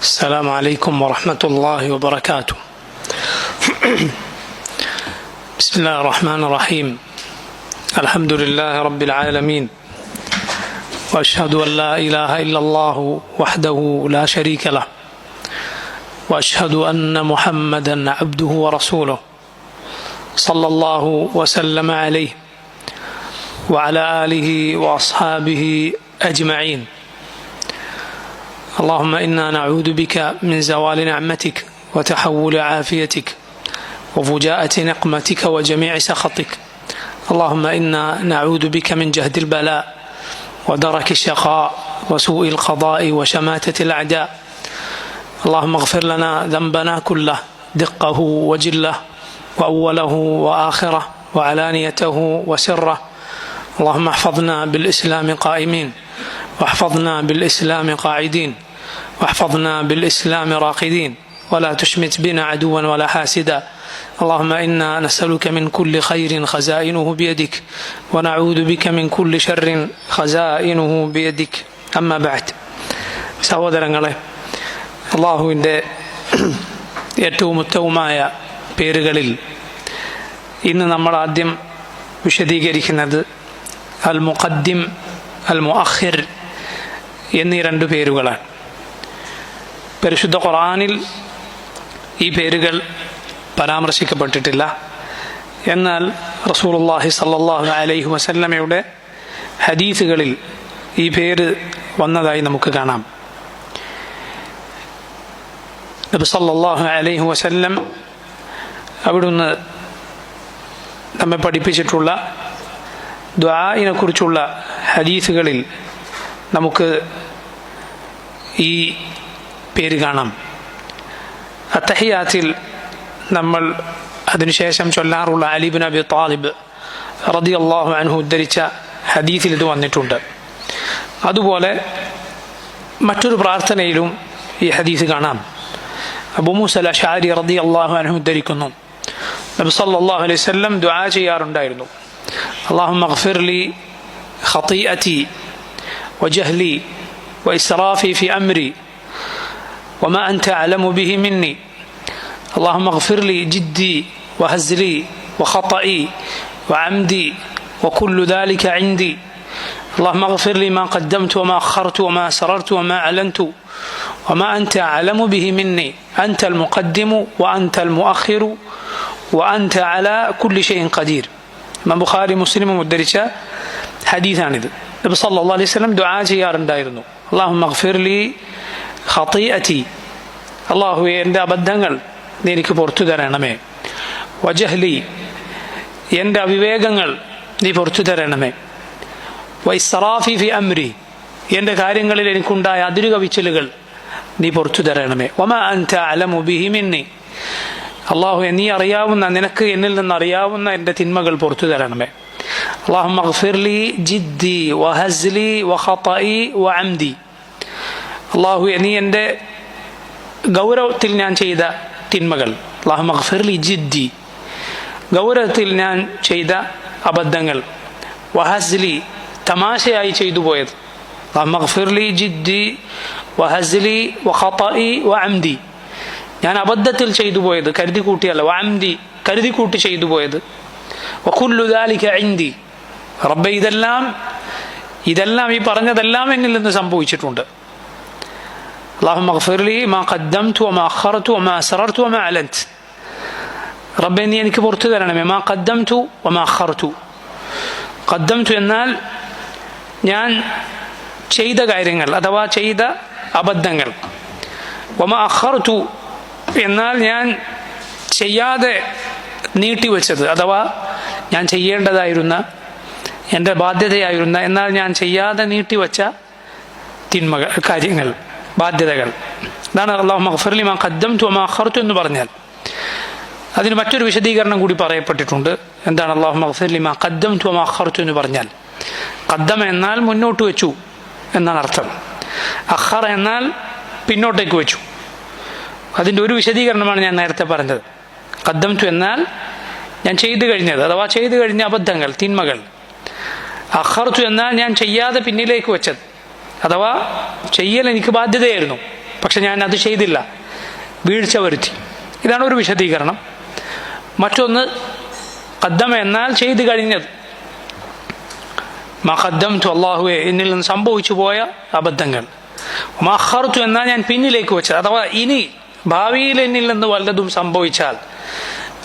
السلام عليكم ورحمة الله وبركاته. بسم الله الرحمن الرحيم. الحمد لله رب العالمين، وأشهد أن لا إله إلا الله وحده لا شريك له، وأشهد أن محمدا عبده ورسوله صلى الله وسلم عليه وعلى آله وأصحابه أجمعين. اللهم إنا نعوذ بك من زوال نعمتك وتحول عافيتك وفجاءة نقمتك وجميع سخطك. اللهم إنا نعوذ بك من جهد البلاء ودرك الشقاء وسوء القضاء وشماتة الأعداء. اللهم اغفر لنا ذنبنا كله دقه وجله وأوله وآخره وعلانيته وسره. اللهم احفظنا بالإسلام قائمين، واحفظنا بالإسلام قاعدين، واحفظنا بالإسلام راقدين، ولا تشمت بنا عدوا ولا حاسدا. اللهم إنا نسألك من كل خير خزائنه بيدك، ونعوذ بك من كل شر خزائنه بيدك. أما بعد. സഹോദരങ്ങളെ, അള്ളാഹുവിൻ്റെ ഏറ്റവും ഉത്തമമായ പേരുകളിൽ ഇന്ന് നമ്മൾ ആദ്യം വിശദീകരിക്കുന്നത് അൽ മുഖദ്ദിം, അൽ മുഅഖിർ എന്നീ രണ്ട് പേരുകളാണ്. പരിശുദ്ധ ഖുർആനിൽ ഈ പേരുകൾ പരാമർശിക്കപ്പെട്ടിട്ടില്ല. എന്നാൽ റസൂലുള്ളാഹി സ്വല്ലല്ലാഹു അലൈഹി വസല്ലമയുടെ ഹദീസുകളിൽ ഈ പേര് വന്നതായി നമുക്ക് കാണാം. നബി സല്ലല്ലാഹു അലൈഹി വസല്ലം അവിടുന്ന് നമ്മെ പഠിപ്പിച്ചിട്ടുള്ള ദുആഇനെ കുറിച്ചുള്ള ഹദീസുകളിൽ നമുക്ക് ഈ പേര് കാണാം. അത്തഹിയാത്തിൽ നമ്മൾ അതിനുശേഷം ചൊല്ലാറുള്ള അലി ഇബ്നു അബി ത്വാലിബ് റളിയല്ലാഹു അൻഹു ഉദ്ധരിച്ച ഹദീസിൽ ഇത് വന്നിട്ടുണ്ട്. അതുപോലെ മറ്റൊരു പ്രാർത്ഥനയിലും ഈ ഹദീസ് കാണാം. അബൂ മൂസ അശ്അരി റളിയല്ലാഹു അൻഹു ഉദ്ധരിക്കുന്നു, നബി സല്ലല്ലാഹു അലൈഹി വസല്ലം ദുആ ചെയ്യാറുണ്ടായിരുന്നു. അല്ലാഹുമ്മഗ്ഫിർ ലി ഖതീഅതി വജഹ്ലി വഇസ്റാഫി ഫി അംരി വമാ അൻത അഅലമു ബിഹി മിന്നി. اللهم اغفر لي جدي وهزلي وخطئي وعمدي وكل ذلك عندي. اللهم اغفر لي ما قدمت وما أخرت وما أسررت وما أعلنت وما أنت أعلم به مني. أنت المقدم وأنت المؤخر وأنت على كل شيء قدير. من بخاري مسلم مدرج حديثان നബി സല്ലല്ലാഹു അലൈഹി വസല്ലം ദുആ ചെയ്യാറുണ്ടായിരുന്നു. اللهم اغفر لي خطيئتي, അല്ലാഹുവേ എൻ്റെ അബദ്ധങ്ങൾ നീ എനിക്ക് പുറത്തു തരണമേ. വജഹ്ലി, എൻ്റെ അവിവേകങ്ങൾ നീ പുറത്തു തരണമേ. വഇസ്റാഫി ഫി അംരി, എൻ്റെ കാര്യങ്ങളിൽ എനിക്കുണ്ടായ അതിരുകവിച്ചലുകൾ നീ പുറത്തു തരണമേ. വമാ അൻത അഅലമു ബിഹി മിന്നി, അല്ലാഹുവേ നീ അറിയാവുന്ന, നിനക്ക് എന്നിൽ നിന്ന് അറിയാവുന്ന എൻ്റെ തിന്മകൾ പുറത്തു തരണമേ. اللهم اغفر لي جدي وهزلي وخطئي وعمدي. അല്ലാഹുവേ നീ എൻ്റെ ഗൗരവത്തിൽ ഞാൻ ചെയ്ത തിന്മകൾ, اللهم اغفر لي جدي, ഗൗരവത്തിൽ ഞാൻ ചെയ്ത അബദ്ധങ്ങൾ, വഹസ്ലി, തമാശയായി ചെയ്തു പോയത്. اللهم اغفر لي جدي وهزلي وخطئي وعمدي, ഞാൻ അബദ്ധത്തിൽ ചെയ്തു പോയത്, കരുതി കൂട്ടിയല്ല, വഅംദി, കരുതി കൂട്ടി ചെയ്തു പോയത്. വകുല്ലു ദാലിക ഇൻദി, റബ്ബേ ഇതെല്ലാം ഈ പറഞ്ഞതെല്ലാം എന്നിൽ നിന്ന് സംഭവിച്ചിട്ടുണ്ട്. اللهم اغفر لي ما قدمت وما أخرت وما أسررت وما أعلنت. റബ്ബേ നീ എനിക്ക് പുറത്തു തരണമേ. മാ ഖദ്ദംതു വമാ അഖർതു, ഖദ്ദംതു എന്നാൽ ഞാൻ ചെയ്ത കാര്യങ്ങൾ അഥവാ ചെയ്ത അബദ്ധങ്ങൾ. വമാ അഖർതു എന്നാൽ ഞാൻ ചെയ്യാതെ നീട്ടിവെച്ചത് അഥവാ ഞാൻ ചെയ്യേണ്ടതായിരുന്ന, എൻ്റെ ബാധ്യതയായിരുന്ന, എന്നാൽ ഞാൻ ചെയ്യാതെ നീട്ടിവെച്ച തിന്മകൾ, കാര്യങ്ങൾ, ബാധ്യതകൾ. ഇതാണ് അല്ലാഹുമ്മ ഗ്ഫിർ ലി മാ ഖദ്ദംതു വമാ അഖർതു എന്ന് പറഞ്ഞാൽ. അതിന് മറ്റൊരു വിശദീകരണം കൂടി പറയപ്പെട്ടിട്ടുണ്ട്. എന്താണ് അല്ലാഹുമ്മ ഗ്ഫിർ ലി മാ ഖദ്ദംതു വമാ അഖർതു എന്ന് പറഞ്ഞാൽ? ഖദ്ദമ എന്നാൽ മുന്നോട്ട് വെച്ചു എന്നാണ് അർത്ഥം. അഖറ എന്നാൽ പിന്നോട്ടേക്ക് വെച്ചു. അതിൻ്റെ ഒരു വിശദീകരണമാണ് ഞാൻ നേരത്തെ പറഞ്ഞത്. ഖദ്ദംതു എന്നാൽ ഞാൻ ചെയ്തു കഴിഞ്ഞത് അഥവാ ചെയ്തു കഴിഞ്ഞ അബദ്ധങ്ങൾ, തിന്മകൾ. അഖർതു എന്നാൽ ഞാൻ ചെയ്യാതെ പിന്നിലേക്ക് വെച്ചത് അഥവാ ചെയ്യൽ എനിക്ക് ബാധ്യതയായിരുന്നു, പക്ഷെ ഞാൻ അത് ചെയ്തില്ല, വീഴ്ച വരുത്തി. ഇതാണ് ഒരു വിശദീകരണം. മറ്റൊന്ന് ഖദ്ദമ എന്നാൽ ചെയ്തു കഴിഞ്ഞത്. മാ ഖദ്ദംതു, അല്ലാഹുവേ എന്നിൽ നിന്ന് സംഭവിച്ചു പോയ അബദ്ധങ്ങൾ. മാ അഖർതു എന്നാൽ ഞാൻ പിന്നിലേക്ക് വെച്ചത്, അഥവാ ഇനി ഭാവിയിൽ എന്നിൽ നിന്ന് വല്ലതും സംഭവിച്ചാൽ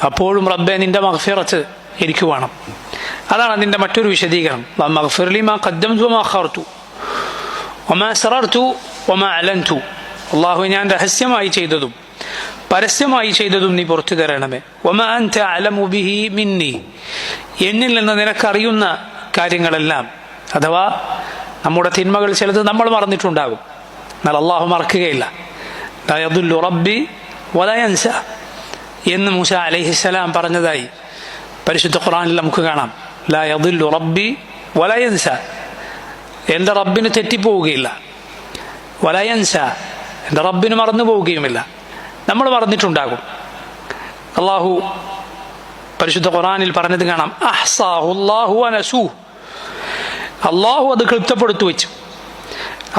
അപ്പോഴും റബ്ബേ നിന്റെ മഗ്ഫിറത്ത് എനിക്ക് വേണം. അതാണ് അതിൻ്റെ മറ്റൊരു വിശദീകരണം. മഗ്ഫിർ ലി മാ ഖദ്ദംതു വമാ അഖർതു വമാ അസ്റർതു വമാ അലൻതു. അല്ലാഹുവേ ഞാൻ രഹസ്യമായി ചെയ്തതും പരസ്യമായി ചെയ്തതും നീ പുറത്തു തരണമേ. വമാ അൻത അഅലമു ബിഹി മിന്നി, എന്നിൽ നിന്ന് നിനക്കറിയുന്ന കാര്യങ്ങളെല്ലാം. അഥവാ നമ്മുടെ തിന്മകൾ ചിലത് നമ്മൾ മറന്നിട്ടുണ്ടാകും, എന്നാൽ അള്ളാഹു മറക്കുകയില്ല. ലാ യദുല്ലു റബ്ബി വലാ യൻസ എന്ന് മൂസ അലൈഹിസ്സലാം പറഞ്ഞതായി പരിശുദ്ധ ഖുർആനിൽ നമുക്ക് കാണാം. ലാ യദുല്ലു റബ്ബി വലാ യൻസ, എൻ്റെ റബ്ബിന് തെറ്റിപ്പോവുകയില്ല. വലാ യൻസ, എൻ്റെ റബ്ബിന് മറന്നു പോവുകയുമില്ല. നമ്മൾ മറന്നിട്ടുണ്ടാകും. അള്ളാഹു പരിശുദ്ധ ഖുർആനിൽ പറഞ്ഞത് കാണാം, അഹ്സാഹു അല്ലാഹു വനസൂഹു, അള്ളാഹു അത് ക്ലിപ്തപ്പെടുത്തി വെച്ചു.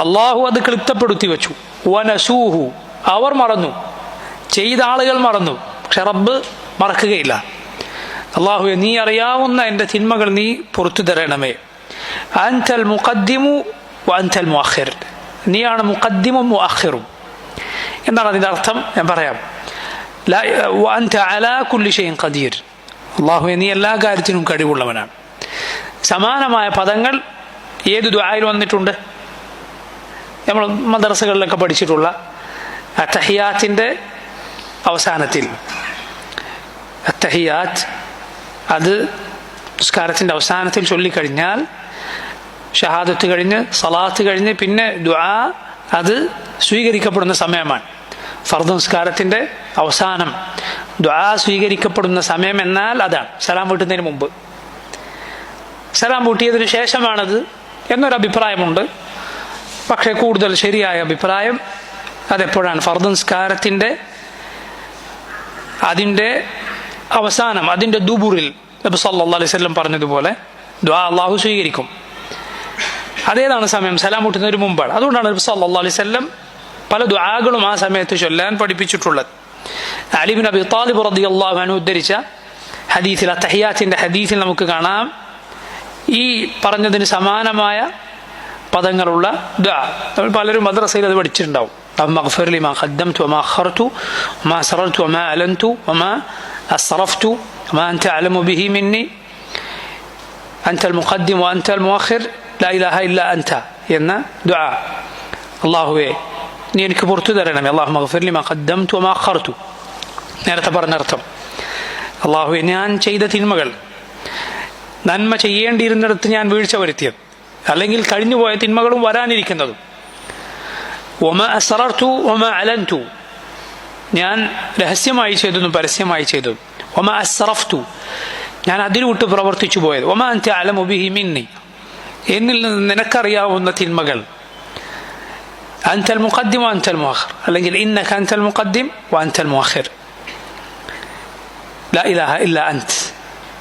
അള്ളാഹു അത് ക്ലിപ്തപ്പെടുത്തി വെച്ചു. വനസൂഹു, അവർ മറന്നു, ചെയ്ത ആളുകൾ മറന്നു, പക്ഷെ റബ്ബ് മറക്കുകയില്ല. അള്ളാഹുവേ നീ അറിയാവുന്ന എൻ്റെ തിന്മകൾ നീ പുറത്തു തരണമേ. അൻതൽ മുഖദ്ദിമു വഅൻതൽ മുഅഖിർ, നീയാണ് മുഖദ്ദിമും മുഅഖിറും. എന്താണ് അതിൻ്റെ അർത്ഥം? ഞാൻ പറയാം. വഅൻത അലാ കുല്ലി ഷൈഇൻ ഖദീർ, അള്ളാഹുവേ നീ എല്ലാ കാര്യത്തിനും കഴിവുള്ളവനാണ്. സമാനമായ പദങ്ങൾ ഏത് ദുആയിൽ വന്നിട്ടുണ്ട്? നമ്മൾ മദ്രസകളിലൊക്കെ പഠിച്ചിട്ടുള്ള അത്തഹിയാത്തിൻ്റെ അവസാനത്തിൽ, അത്തഹിയാത്ത് അത് നിസ്കാരത്തിൻ്റെ അവസാനത്തിൽ ചൊല്ലിക്കഴിഞ്ഞാൽ, ഷഹാദത്ത് കഴിഞ്ഞ് സലാത്ത് കഴിഞ്ഞ് പിന്നെ ദുആ അത് സ്വീകരിക്കപ്പെടുന്ന സമയമാണ്. ഫർദ് നിസ്കാരത്തിൻ്റെ അവസാനം ദുആ സ്വീകരിക്കപ്പെടുന്ന സമയം എന്നാൽ അതാണ്, സലാം വീട്ടുന്നതിന് മുമ്പ്. സലാം വീട്ടിയതിന് ശേഷമാണത് എന്നൊരഭിപ്രായമുണ്ട്. പക്ഷേ കൂടുതൽ ശരിയായ അഭിപ്രായം അതെപ്പോഴാണ്? ഫർദ് നിസ്കാരത്തിൻ്റെ അതിൻ്റെ അവസാനം, അതിൻ്റെ ദുബുറിൽ നബി സല്ലല്ലാഹു അലൈഹി വസല്ലം പറഞ്ഞതുപോലെ ദുആ അല്ലാഹു സ്വീകരിക്കും. അതേതാണ് സമയം? സലാം വീട്ടുന്നതിന് മുമ്പാണ്. അതുകൊണ്ടാണ് നബി സല്ലല്ലാഹു അലൈഹി വസല്ലം പല ദുആകളും ആ സമയത്ത് ചൊല്ലാൻ പഠിപ്പിച്ചിട്ടുള്ളത്. അലി ഇബ്നു അബി ത്വാലിബ് റളിയല്ലാഹു അൻഹു ഉദ്ധരിച്ച ഹദീസിൽ, അത്തഹിയാത്തിൻ്റെ ഹദീസിൽ നമുക്ക് കാണാം ഈ പറഞ്ഞതിന് സമാനമായ പദങ്ങളുള്ള ദുആ. നമ്മൾ പലരും മദ്രസയിൽ അത് പഠിച്ചിട്ടുണ്ടാവും. മഗ്ഫിർ ലി മാ ഖദ്ദംതു വമാ അഖർതു വമാ അസ്റർതു വമാ അലൻതു വമാ അസ്റഫ്തു വമാ അൻത അഅലമു ബിഹി മിന്നി അൻതൽ മുഖദ്ദിം വഅൻതൽ മുഅഖിർ ലാ ഇലാഹ ഇല്ലാ അൻത എന്ന ദുആ. അല്ലാഹുവേ നീ എനിക്ക് പുറത്തു തരണമേ. അല്ലാഹുമ്മ ഗ്ഫിർ ലി മാ ഖദ്ദംതു വമാ അഖർതു, നേരത്തെ പറഞ്ഞർത്ഥം. അല്ലാഹുവേ ഞാൻ ചെയ്ത തിന്മകൾ, നന്മ ചെയ്യേണ്ടിയിരുന്നിടത്ത് ഞാൻ വീഴ്ച വരുത്തിയത്, അല്ലെങ്കിൽ കഴിഞ്ഞുപോയ തിന്മകളും വരാനിരിക്കുന്നതും. വമാ അസ്റർതു വമാ അലൻതു, ഞാൻ രഹസ്യമായി ചെയ്തതും പരസ്യമായി ചെയ്തതും. വമാ അസ്റഫ്തു, ഞാൻ അതിരുവിട്ട് പ്രവർത്തിച്ചു പോയത്. വമാ അൻത അഅലമു ബിഹി മിന്നി, എന്നിൽ നിന്ന് നിനക്കറിയാവുന്ന തിന്മകൾ. അൻതൽ മുഖദ്ദിം വഅൻതൽ മുഅഖിർ, അല്ലെങ്കിൽ ഇന്നക അൻതൽ മുഖദ്ദിം വഅൻതൽ മുഅഖിർ ലാ ഇലാഹ ഇല്ലാ അൻത.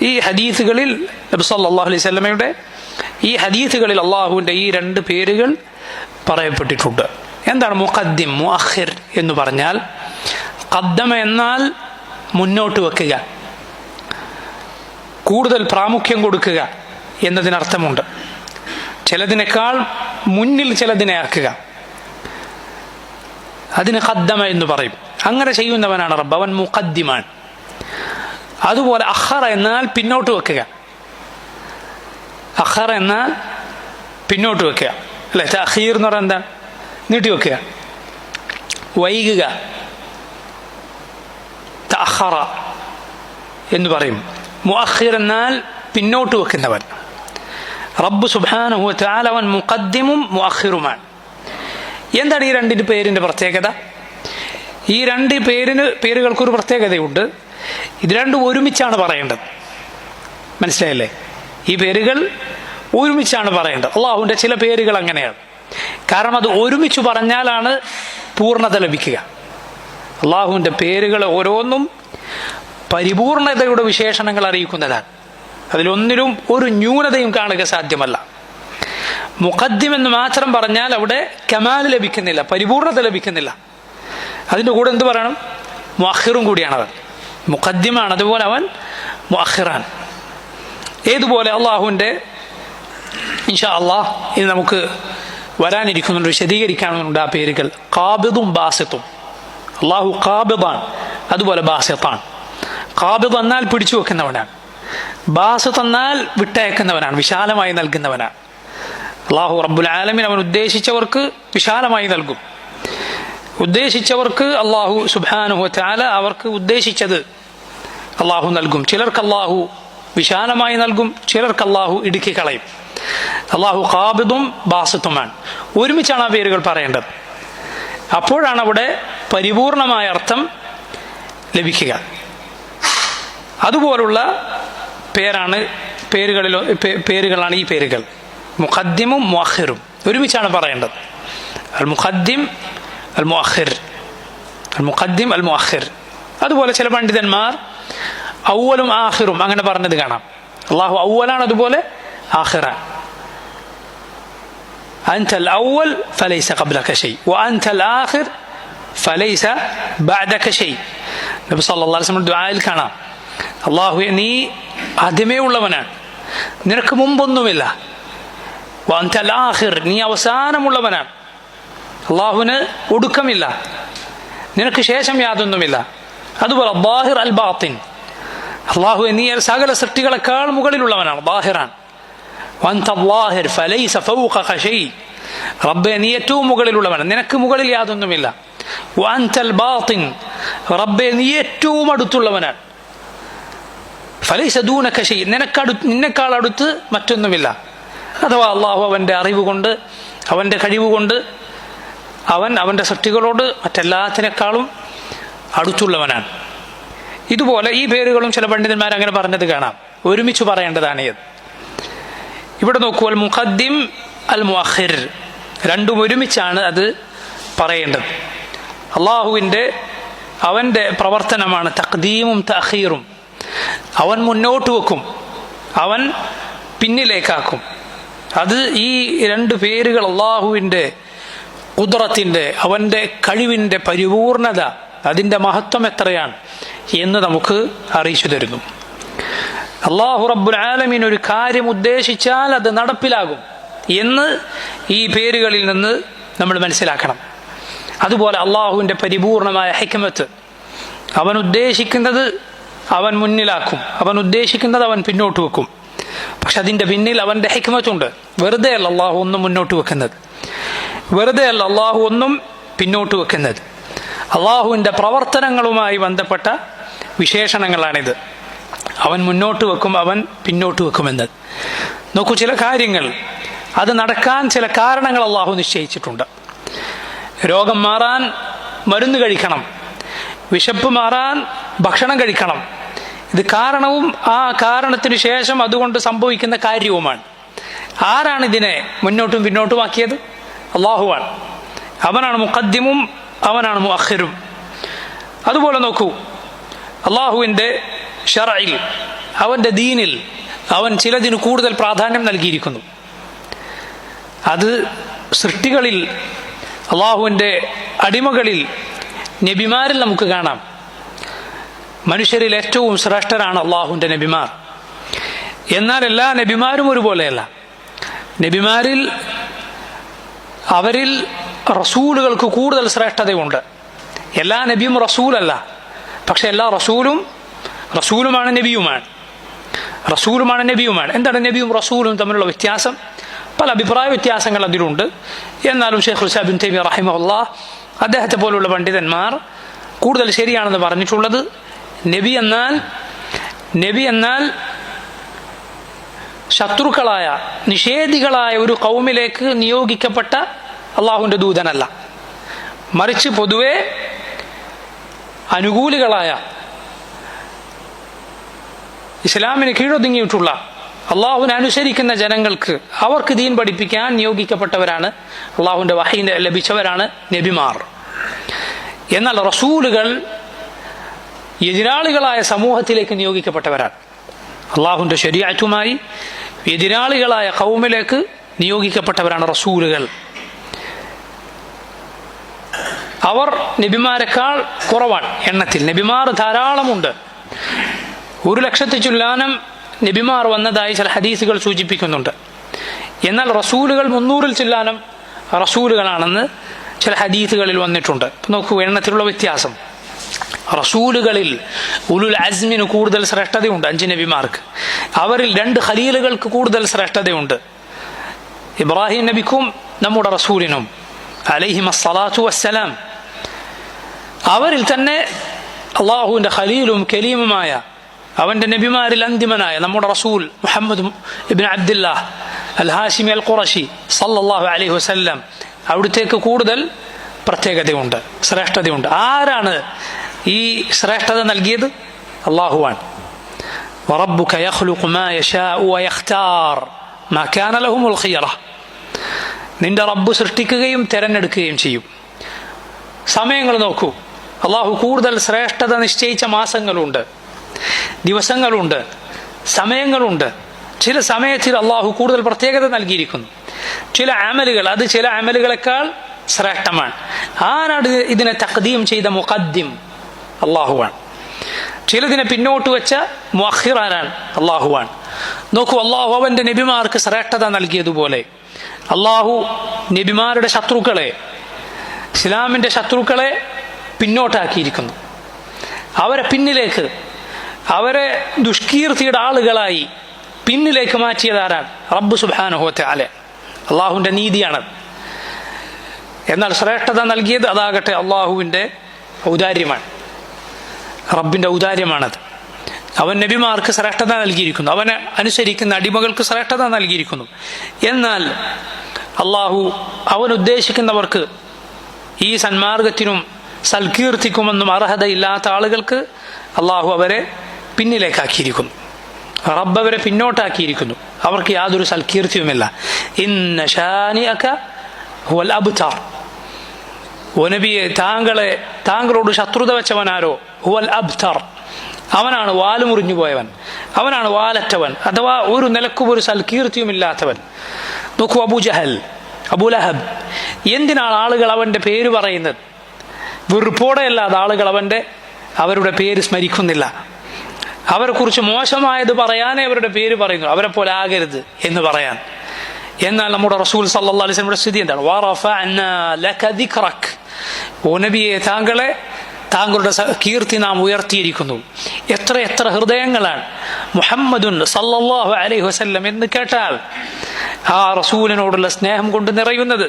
ഈ ഹദീസുകളിൽ നബി സല്ലല്ലാഹു അലൈഹി വസല്ലമയുടെ ഈ ഹദീസുകളിൽ അള്ളാഹുവിൻ്റെ ഈ രണ്ട് പേരുകൾ പറയപ്പെട്ടിട്ടുണ്ട്. എന്താണ് മുഖദ്ദിം മുഅഖിർ എന്ന് പറഞ്ഞാൽ? ഖദ്ദമ എന്നാൽ മുന്നോട്ട് വെക്കുക, കൂടുതൽ പ്രാമുഖ്യം കൊടുക്കുക എന്നതിനർത്ഥമുണ്ട്. ചിലതിനേക്കാൾ മുന്നിൽ ചിലതിനെ ആക്കുക, അതിന് ഖദ്ദമ എന്ന് പറയും. അങ്ങനെ ചെയ്യുന്നവനാണ് റബ്ബ്, അവൻ മുഖദ്ദിമാണ്. അതുപോലെ അഖറ എന്നാൽ പിന്നോട്ട് വെക്കുക. അഖറ എന്നാൽ പിന്നോട്ട് വെക്കുക, അല്ലെ? തഅഖീർ എന്ന് പറഞ്ഞാൽ എന്താണ്? നീട്ടി വെക്കുക, വൈകുക. തഅഖറ എന്ന് പറയും. മുഅഖിർ എന്നാൽ പിന്നോട്ട് വെക്കുന്നവൻ. റബ്ബ് സുബ്ഹാനഹു വ തആല അവൻ മുഖദ്ദിമും മുഅഖിറുമാണ്. എന്താണ് ഈ രണ്ടിൻ്റെ പേരിൻ്റെ പ്രത്യേകത? ഈ രണ്ട് പേരുകൾക്കൊരു പ്രത്യേകതയുണ്ട്. ഇത് രണ്ടും ഒരുമിച്ചാണ് പറയേണ്ടത്. മനസ്സിലായില്ലേ? ഈ പേരുകൾ ഒരുമിച്ചാണ് പറയേണ്ടത്. അള്ളാഹുവിൻ്റെ ചില പേരുകൾ അങ്ങനെയാണ്. കാരണം അത് ഒരുമിച്ച് പറഞ്ഞാലാണ് പൂർണ്ണത ലഭിക്കുക. അള്ളാഹുവിൻ്റെ പേരുകൾ ഓരോന്നും പരിപൂർണതയുടെ വിശേഷണങ്ങൾ അറിയിക്കുന്നതാണ്. അതിലൊന്നിലും ഒരു ന്യൂനതയും കാണുക സാധ്യമല്ല. മുഖദ്ദിം എന്ന് മാത്രം പറഞ്ഞാൽ അവിടെ കമാൽ ലഭിക്കുന്നില്ല, പരിപൂർണത ലഭിക്കുന്നില്ല. അതിൻ്റെ കൂടെ എന്ത് പറയണം? മുഅഖിറും കൂടിയാണ് അവൻ. മുഖദ്ദിമാണ്, അതുപോലെ അവൻ മുഅഖിറാണ്. ഏതുപോലെ അള്ളാഹുവിൻ്റെ ഇൻഷാ അള്ളാഹ് ഇത് നമുക്ക് വരാനിരിക്കുന്നുണ്ട്, വിശദീകരിക്കാനുണ്ട് ആ പേരുകൾ. ഖാബിദും ബാസിത്തും. അള്ളാഹു ഖാബിദാണ്, അതുപോലെ ബാസിത്താണ്. ഖാബിദ് എന്നാൽ പിടിച്ചു വെക്കുന്നവനാണ്, ബാസിത്ത് എന്നാൽ വിട്ടയക്കുന്നവനാണ്, വിശാലമായി നൽകുന്നവനാണ്. അള്ളാഹു റബ്ബുൽ ആലമീൻ അവൻ ഉദ്ദേശിച്ചവർക്ക് വിശാലമായി നൽകും. ഉദ്ദേശിച്ചവർക്ക് അള്ളാഹു സുബ്ഹാനഹു വ തആല അവർക്ക് ഉദ്ദേശിച്ചത് അള്ളാഹു നൽകും. ചിലർക്ക് അള്ളാഹു വിശാലമായി നൽകും, ചിലർക്ക് അള്ളാഹു ഇടുക്കി കളയും. അള്ളാഹു ഖാബിദും ബാസിത്തുമാണ്. ഒരുമിച്ചാണ് ആ പേരുകൾ പറയേണ്ടത്. അപ്പോഴാണ് അവിടെ പരിപൂർണമായ അർത്ഥം ലഭിക്കുക. അതുപോലുള്ള പേരുകളാണ് ഈ പേരുകൾ. മുഖദ്ദിമും മുഅഖിറും ഒരുമിച്ചാണ് പറയേണ്ടത്. അൽ മുഖദ്ദിം അൽ മുഅഖിർ, അൽ മുഖദ്ദിം അൽ മുഅഖിർ. അതുപോലെ ചില പണ്ഡിതന്മാർ അവ്വലും ആഖിറും അങ്ങനെ പറഞ്ഞത് കാണാം. അള്ളാഹു അവ്വലാണ്, അതുപോലെ ആഖിറാൻ. അൻതൽ അവ്വൽ ഫലൈസ ഖബ്ലക ശൈ വഅൻതൽ ആഖിർ ഫലൈസ ബഅദക ശൈ. നബി സല്ലല്ലാഹു അലൈഹി വസല്ലം ദുആയിൽ കാണാം, അല്ലാഹുവേ നീ ആദ്യമേ ഉള്ളവനാണ്, നിനക്ക് മുമ്പൊന്നുമില്ല. വഅൻതൽ ആഖിർ, നീ അവസാനമുള്ളവനാണ്, അല്ലാഹുവിന് ഒടുക്കമില്ല, നിനക്ക് ശേഷം യാതൊന്നുമില്ല. അതുപോലെ ബാഹിർ അൽ ബാത്തിൻ, അല്ലാഹുവേ നീ സകല സൃഷ്ടികളെക്കാൾ മുകളിലുള്ളവനാണ്, ബാഹിറാൻ. വഅൻത അല്ലാഹിർ ഫലൈസ ഫൗഖക ശൈ, റബ്ബേ നീ ഏറ്റവും മുകളിലുള്ളവനാണ്, നിനക്ക് മുകളിൽ യാതൊന്നുമില്ല. വഅൻതൽ ബാത്തിൻ, റബ്ബേ നീ ഏറ്റവും അടുത്തുള്ളവനാണ്. ഫലൈസ ദൂനക ശൈ, നിന്നെക്കാൾ അടുത്ത് മറ്റൊന്നുമില്ല. അഥവാ അള്ളാഹു അവൻ്റെ അറിവ് കൊണ്ട്, അവൻ്റെ കഴിവ് കൊണ്ട് അവൻ്റെ സൃഷ്ടികളോട് മറ്റെല്ലാത്തിനേക്കാളും അടുത്തുള്ളവനാണ്. ഇതുപോലെ ഈ പേരുകളും ചില പണ്ഡിതന്മാർ അങ്ങനെ പറഞ്ഞത് കാണാം. ഒരുമിച്ച് പറയേണ്ടതാണ് ഇത്. ഇവിടെ നോക്കൂ, അൽ മുഖദ്ദിം അൽ മുഅഖിർ, രണ്ടും ഒരുമിച്ചാണ് അത് പറയേണ്ടത്. അവൻ്റെ പ്രവർത്തനമാണ് തഖ്ദീമും തഅഖീറും. അവൻ മുന്നോട്ട് വെക്കും, അവൻ പിന്നിലേക്കാക്കും. അത് ഈ രണ്ട് പേരുകൾ അള്ളാഹുവിൻ്റെ ഖുദ്റത്തിൻ്റെ, അവൻ്റെ കഴിവിൻ്റെ പരിപൂർണത, അതിൻ്റെ മഹത്വം എത്രയാണ് എന്ന് നമുക്ക് അറിയിച്ചു തരുന്നു. അള്ളാഹു റബ്ബുൽ ആലമീൻ ഒരു കാര്യം ഉദ്ദേശിച്ചാൽ അത് നടപ്പിലാകും എന്ന് ഈ പേരുകളിൽ നിന്ന് നമ്മൾ മനസ്സിലാക്കണം. അതുപോലെ അള്ളാഹുവിൻ്റെ പരിപൂർണമായ ഹിക്മത്ത്, അവൻ ഉദ്ദേശിക്കുന്നത് അവൻ മുന്നിലാക്കും, അവൻ ഉദ്ദേശിക്കുന്നത് അവൻ പിന്നോട്ട് വെക്കും. പക്ഷെ അതിൻ്റെ പിന്നിൽ അവൻ്റെ ഹിക്മത്തുണ്ട്. വെറുതെ അല്ല അള്ളാഹു ഒന്നും മുന്നോട്ട് വെക്കുന്നത്, വെറുതെ അല്ല അള്ളാഹു ഒന്നും പിന്നോട്ട് വെക്കുന്നത്. അള്ളാഹുവിൻ്റെ പ്രവർത്തനങ്ങളുമായി ബന്ധപ്പെട്ട വിശേഷണങ്ങളാണിത്. അവൻ മുന്നോട്ട് വെക്കും, അവൻ പിന്നോട്ട് വെക്കുമെന്നത്. നോക്കൂ, ചില കാര്യങ്ങൾ അത് നടക്കാൻ ചില കാരണങ്ങൾ അള്ളാഹു നിശ്ചയിച്ചിട്ടുണ്ട്. രോഗം മാറാൻ മരുന്ന് കഴിക്കണം, വിശപ്പ് മാറാൻ ഭക്ഷണം കഴിക്കണം. ഇത് കാരണവും ആ കാരണത്തിന് ശേഷം അതുകൊണ്ട് സംഭവിക്കുന്ന കാര്യവുമാണ്. ആരാണ് ഇതിനെ മുന്നോട്ടും പിന്നോട്ടുമാക്കിയത്? അള്ളാഹുവാണ്. അവനാണ് മുഖദ്ദിമും അവനാണ് മുഅഖിറും. അതുപോലെ നോക്കൂ, അള്ളാഹുവിൻ്റെ ശറഇൽ, അവൻ്റെ ദീനിൽ അവൻ ചിലതിന് കൂടുതൽ പ്രാധാന്യം നൽകിയിരിക്കുന്നു. അത് സൃഷ്ടികളിൽ, അള്ളാഹുവിൻ്റെ അടിമകളിൽ, നബിമാരിൽ നമുക്ക് കാണാം. മനുഷ്യരിൽ ഏറ്റവും ശ്രേഷ്ഠരാണ് അള്ളാഹുവിൻ്റെ നബിമാർ. എന്നാൽ എല്ലാ നബിമാരും ഒരുപോലെയല്ല. നബിമാരിൽ അവരിൽ റസൂലുകൾക്ക് കൂടുതൽ ശ്രേഷ്ഠതയുണ്ട്. എല്ലാ നബിയും റസൂലല്ല, പക്ഷെ എല്ലാ റസൂലുമാണ് നബിയുമാണ്. എന്താണ് നബിയും റസൂലും തമ്മിലുള്ള വ്യത്യാസം? പല അഭിപ്രായ വ്യത്യാസങ്ങൾ അതിലുണ്ട്. എന്നാലും ശൈഖുൽ ഇസ്ലാം ഇബ്നു തൈമിയ്യ റഹിമഹുല്ലാഹ്, അദ്ദേഹത്തെ പോലുള്ള പണ്ഡിതന്മാർ കൂടുതൽ ശരിയാണെന്ന് പറഞ്ഞിട്ടുള്ളത്, നബി എന്നാൽ ശത്രുക്കളായ, നിഷേധികളായ ഒരു ഖൗമിലേക്ക് നിയോഗിക്കപ്പെട്ട അള്ളാഹുവിൻ്റെ ദൂതനല്ല, മറിച്ച് പൊതുവെ അനുകൂലികളായ, ഇസ്ലാമിന് കീഴൊതുങ്ങിയിട്ടുള്ള, അള്ളാഹുവിനെ അനുസരിക്കുന്ന ജനങ്ങൾക്ക് അവർക്ക് ദീൻ പഠിപ്പിക്കാൻ നിയോഗിക്കപ്പെട്ടവരാണ്, അള്ളാഹുവിൻ്റെ വഹി ലഭിച്ചവരാണ് നബിമാർ. എന്നാൽ റസൂലുകൾ എതിരാളികളായ സമൂഹത്തിലേക്ക് നിയോഗിക്കപ്പെട്ടവരാണ്. അള്ളാഹുവിൻ്റെ ശരീഅത്തുമായി എതിരാളികളായ ഖൗമിലേക്ക് നിയോഗിക്കപ്പെട്ടവരാണ് റസൂലുകൾ. അവർ നബിമാരെക്കാൾ കുറവാണ് എണ്ണത്തിൽ. നബിമാർ ധാരാളമുണ്ട്. 100,000 ചുല്ലാനം നബിമാർ വന്നതായി ചില ഹദീസുകൾ സൂചിപ്പിക്കുന്നുണ്ട്. എന്നാൽ റസൂലുകൾ 300 ചുല്ലാനം റസൂലുകളാണെന്ന് ചില ഹദീസുകളിൽ വന്നിട്ടുണ്ട്. നോക്കൂ എണ്ണത്തിലുള്ള വ്യത്യാസം. റസൂലുകളിൽ ഉലുൽ അസ്മിന് കൂടുതൽ ശ്രേഷ്ഠതയുണ്ട്, 5 നബിമാർക്ക്. അവരിൽ 2 ഖലീലുകൾക്ക് കൂടുതൽ ശ്രേഷ്ഠതയുണ്ട്, ഇബ്രാഹിം നബിക്കും നമ്മുടെ റസൂലിനും അലൈഹിമസ്സലാത്തു വസ്സലാം. അവരിൽ തന്നെ അള്ളാഹുവിൻ്റെ ഖലീലും കലീമുമായ അവൻ്റെ നബിമാരിൽ അന്തിമനായ നമ്മുടെ റസൂൽ മുഹമ്മദ് ഇബ്നു അബ്ദുല്ലാഹ് അൽ ഹാഷിമി അൽ ഖുറശി സല്ലല്ലാഹു അലൈഹി വസല്ലം, അവിടുത്തേക്ക് കൂടുതൽ പ്രത്യേകതയുണ്ട്, ശ്രേഷ്ഠതയുണ്ട്. ആരാണ് ഈ ശ്രേഷ്ഠത നൽകിയത്? അള്ളാഹുവാണ്. വറബ്ബുക യഖ്ലുഖു മാ യശാഉ വയഖ്താർ മാ കാന ലഹുമുൽ ഖിയറ. നിന്റെ റബ്ബ് സൃഷ്ടിക്കുകയും തിരഞ്ഞെടുക്കുകയും ചെയ്യും. സമയങ്ങൾ നോക്കൂ. അള്ളാഹു കൂടുതൽ ശ്രേഷ്ഠത നിശ്ചയിച്ച മാസങ്ങളുണ്ട്, ദിവസങ്ങളുണ്ട്, സമയങ്ങളുണ്ട്. ചില സമയത്തിൽ അള്ളാഹു കൂടുതൽ പ്രത്യേകത നൽകിയിരിക്കുന്നു. ചില അമലുകൾ അത് ചില അമലുകളെക്കാൾ ശ്രേഷ്ഠമാണ്. ആരാണ് ഇതിനെ തഖ്ദീം ചെയ്ത മുഖദ്ദിം? അള്ളാഹുവാണ്. ചിലതിനെ പിന്നോട്ട് വെച്ച മുഅഖിറാനാണ് അള്ളാഹുവാണ്. നോക്കൂ, അള്ളാഹു അവൻ്റെ നബിമാർക്ക് ശ്രേഷ്ഠത നൽകിയതുപോലെ അള്ളാഹു നബിമാരുടെ ശത്രുക്കളെ, ഇസ്ലാമിൻ്റെ ശത്രുക്കളെ പിന്നോട്ടാക്കിയിരിക്കുന്നു. അവരെ പിന്നിലേക്ക്, അവരെ ദുഷ്കീർത്തിയുടെ ആളുകളായി പിന്നിലേക്ക് മാറ്റിയതാരാണ്? റബ്ബ് സുബ്ഹാനഹു വ തആല. അള്ളാഹുവിൻ്റെ നീതിയാണത്. എന്നാൽ ശ്രേഷ്ഠത നൽകിയത് അതാകട്ടെ അള്ളാഹുവിൻ്റെ ഔദാര്യമാണ്, റബ്ബിൻ്റെ ഔദാര്യമാണത്. അവൻ നബിമാർക്ക് ശ്രേഷ്ഠത നൽകിയിരിക്കുന്നു, അവനെ അനുസരിക്കുന്ന അടിമകൾക്ക് ശ്രേഷ്ഠത നൽകിയിരിക്കുന്നു. എന്നാൽ അള്ളാഹു അവൻ ഉദ്ദേശിക്കുന്നവർക്ക് ഈ സന്മാർഗത്തിനും സൽകീർത്തിക്കുമെന്നും അർഹതയില്ലാത്ത ആളുകൾക്ക് അള്ളാഹു അവരെ പിന്നിലേക്കാക്കിയിരിക്കുന്നു, റബ്ബ് അവരെ പിന്നോട്ടാക്കിയിരിക്കുന്നു. അവർക്ക് യാതൊരു സൽകീർത്തിയുമില്ല. ഇന്ന ശാനിഅക ഹുവൽ അബ്തർ. ഓ നബിയെ, താങ്കളോട് ശത്രുത വെച്ചവനാരോ? ഹുവൽ അബ്തർ, അവനാണ് വാല് മുറിഞ്ഞു പോയവൻ, അവനാണ് വാലറ്റവൻ, അഥവാ ഒരു നിലക്കും ഒരു സൽകീർത്തിയുമില്ലാത്തവൻ. നോക്കൂ, അബൂലഹബ്. എന്തിനാണ് ആളുകൾ അവൻ്റെ പേര് പറയുന്നത്? വെറുപ്പോടെയല്ലാതെ ആളുകൾ അവരുടെ പേര് സ്മരിക്കുന്നില്ല. അവരെക്കുറിച്ച് മോശമായത് പറയാനേ അവരുടെ പേര് പറയുന്നു, അവരെ പോലെ ആകരുത് എന്ന് പറയാൻ. എന്നാൽ നമ്മുടെ റസൂൽ സല്ലല്ലാഹു അലൈഹി വസല്ലമയുടെ സ്ഥിതി എന്താണ്? വറഫഅനാ ലക ദിക്റക്. ഓ നബിയെ, താങ്കളുടെ കീർത്തി നാം ഉയർത്തിയിരിക്കുന്നു. എത്ര ഹൃദയങ്ങളാണ് മുഹമ്മദുൻ സല്ലല്ലാഹു അലൈഹി വസല്ലം എന്ന് കേട്ടാൽ ആ റസൂലിനോടുള്ള സ്നേഹം കൊണ്ട് നിറയുന്നത്.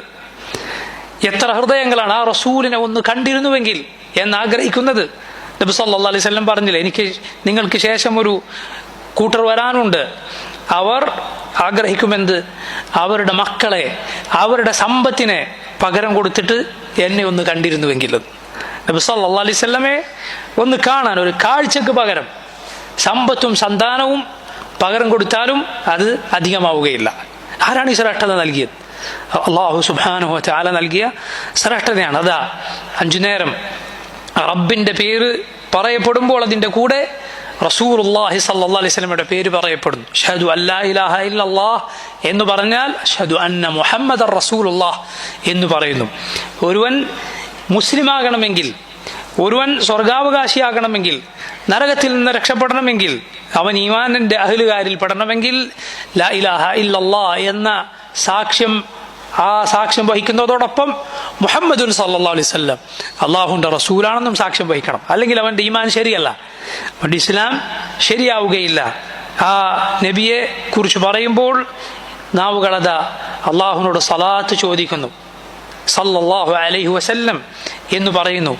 എത്ര ഹൃദയങ്ങളാണ് ആ റസൂലിനെ ഒന്ന് കണ്ടിരുന്നുവെങ്കിൽ എന്നാഗ്രഹിക്കുന്നത്. നബി സല്ലല്ലാഹു അലൈഹി വസല്ലം പറഞ്ഞില്ലേ, നിങ്ങൾക്ക് ശേഷം ഒരു കൂട്ടർ വരാനുണ്ട്, അവർ ആഗ്രഹിക്കുമെന്ത്? അവരുടെ മക്കളെ, അവരുടെ സമ്പത്തിനെ പകരം കൊടുത്തിട്ട് എന്നെ ഒന്ന് കണ്ടിരുന്നുവെങ്കിലും. നബി സല്ലല്ലാഹു അലൈഹി വസല്ലമയെ ഒന്ന് കാണാൻ, ഒരു കാഴ്ചക്ക് പകരം സമ്പത്തും സന്താനവും പകരം കൊടുത്താലും അത് അധികമാവുകയില്ല. ആരാണ് ഈ ശ്രേഷ്ഠത നൽകിയത്? അല്ലാഹു സുബ്ഹാനഹു വ തആല നൽകിയ ശ്രേഷ്ഠതയാണ്. അതാ 5 നേരം റബ്ബിൻ്റെ പേര് പറയപ്പെടുമ്പോൾ അതിൻ്റെ കൂടെ റസൂലുള്ളാഹി സ്വല്ലല്ലാഹു അലൈഹി വസല്ലമയുടെ പേര് പറയപ്പെടുന്നു. അഷ്ഹദു അല്ലാ ഇലാഹ ഇല്ലല്ലാഹ് എന്ന് പറഞ്ഞാൽ അഷ്ഹദു അന്ന മുഹമ്മദർ റസൂലുള്ളാഹ് എന്ന് പറയുന്നു. ഒരുവൻ മുസ്ലിമാകണമെങ്കിൽ, ഒരുവൻ സ്വർഗാവകാശിയാകണമെങ്കിൽ, നരകത്തിൽ നിന്ന് രക്ഷപ്പെടണമെങ്കിൽ, അവൻ ഈമാനിൻ്റെ അഹ്ലുകാരിൽ പെടണമെങ്കിൽ ലാ ഇലാഹ ഇല്ലല്ലാഹ് എന്ന സാക്ഷ്യം വഹിക്കുന്നതോടൊപ്പം മുഹമ്മദുൻ സല്ലല്ലാഹു അലൈഹി വസല്ലം അള്ളാഹുവിൻ്റെ റസൂലാണെന്നും സാക്ഷ്യം വഹിക്കണം. അല്ലെങ്കിൽ അവൻ്റെ ഈമാൻ ശരിയല്ല, അവൻ്റെ ഇസ്ലാം ശരിയാവുകയില്ല. ആ നബിയെ കുറിച്ച് പറയുമ്പോൾ നാവുകളത അള്ളാഹുവിനോട് സലാത്ത് ചോദിക്കുന്നു, സല്ലല്ലാഹു അലൈഹി വസല്ലം എന്ന് പറയുന്നു.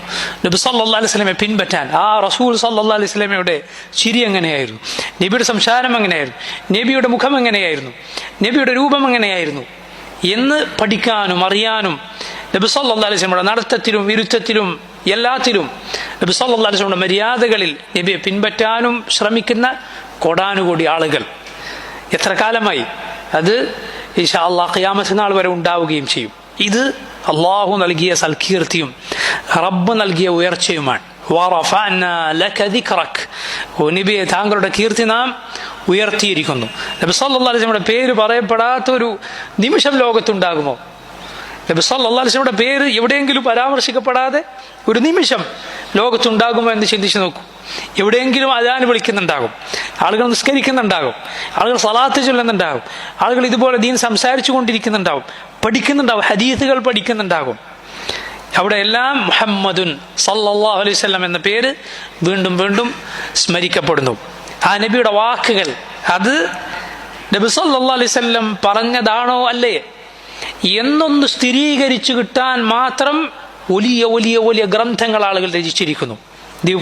നബി സല്ലല്ലാഹു അലൈഹി വസല്ലമയെ പിൻപറ്റാൻ, ആ റസൂൽ സല്ലല്ലാഹു അലൈഹി വസല്ലമയുടെ ചിരി എങ്ങനെയായിരുന്നു, നബിയുടെ സംസാരം എങ്ങനെയായിരുന്നു, നബിയുടെ മുഖം എങ്ങനെയായിരുന്നു, നബിയുടെ രൂപം എങ്ങനെയായിരുന്നു എന്ന് പഠിക്കാനും അറിയാനും നബി സല്ലല്ലാഹു അലൈഹി വസല്ലമയുടെ നടത്തത്തിലും വിരുദ്ധത്തിലും എല്ലാത്തിലും നബി സല്ലല്ലാഹു അലൈഹി വസല്ലമയുടെ മര്യാദകളിൽ നബിയെ പിൻപറ്റാനും ശ്രമിക്കുന്ന കോടാനുകോടി ആളുകൾ എത്ര കാലമായി? അത് ഇൻഷാ അല്ലാഹ് ഖിയാമത്ത് നാൾ വരെ ഉണ്ടാവുകയും ചെയ്യും. ഇത് അള്ളാഹു നൽകിയ സൽകീർത്തിയും റബ്ബ് നൽകിയ ഉയർച്ചയുമാണ്. വറഫഅനാ ലക ദിക്റക്. ഓ നബിയെ, താങ്കളുടെ കീർത്തി നാം ഉയർത്തിയിരിക്കുന്നു. നബി സല്ലല്ലാഹു അലൈഹി വസല്ലമയുടെ പേര് പറയപ്പെടാത്തൊരു നിമിഷം ലോകത്തുണ്ടാകുമോ? നബി സല്ലല്ലാഹു അലൈഹി വസല്ലമയുടെ പേര് എവിടെയെങ്കിലും പരാമർശിക്കപ്പെടാതെ ഒരു നിമിഷം ലോകത്തുണ്ടാകുമോ എന്ന് ചിന്തിച്ചു നോക്കൂ. എവിടെയെങ്കിലും അദാൻ വിളിക്കുന്നുണ്ടാകും, ആളുകൾ നിസ്കരിക്കുന്നുണ്ടാകും, ആളുകൾ സ്വലാത്ത് ചൊല്ലുന്നുണ്ടാകും, ആളുകൾ ഇതുപോലെ ദീൻ സംസാരിച്ചു കൊണ്ടിരിക്കുന്നുണ്ടാവും, പഠിക്കുന്നുണ്ടാവും, ഹദീസുകൾ പഠിക്കുന്നുണ്ടാകും. അവിടെ എല്ലാം മുഹമ്മദുൻ സല്ലല്ലാഹു അലൈഹി വസല്ലം എന്ന പേര് വീണ്ടും വീണ്ടും സ്മരിക്കപ്പെടുന്നു. ആ നബിയുടെ വാക്കുകൾ അത് നബി സല്ലല്ലാഹു അലൈഹി വസല്ലം പറഞ്ഞതാണോ അല്ലേ എന്നൊന്ന് സ്ഥിരീകരിച്ചു കിട്ടാൻ മാത്രം വലിയ വലിയ വലിയ ഗ്രന്ഥങ്ങൾ ആളുകൾ രചിച്ചിരിക്കുന്നു. ഇത്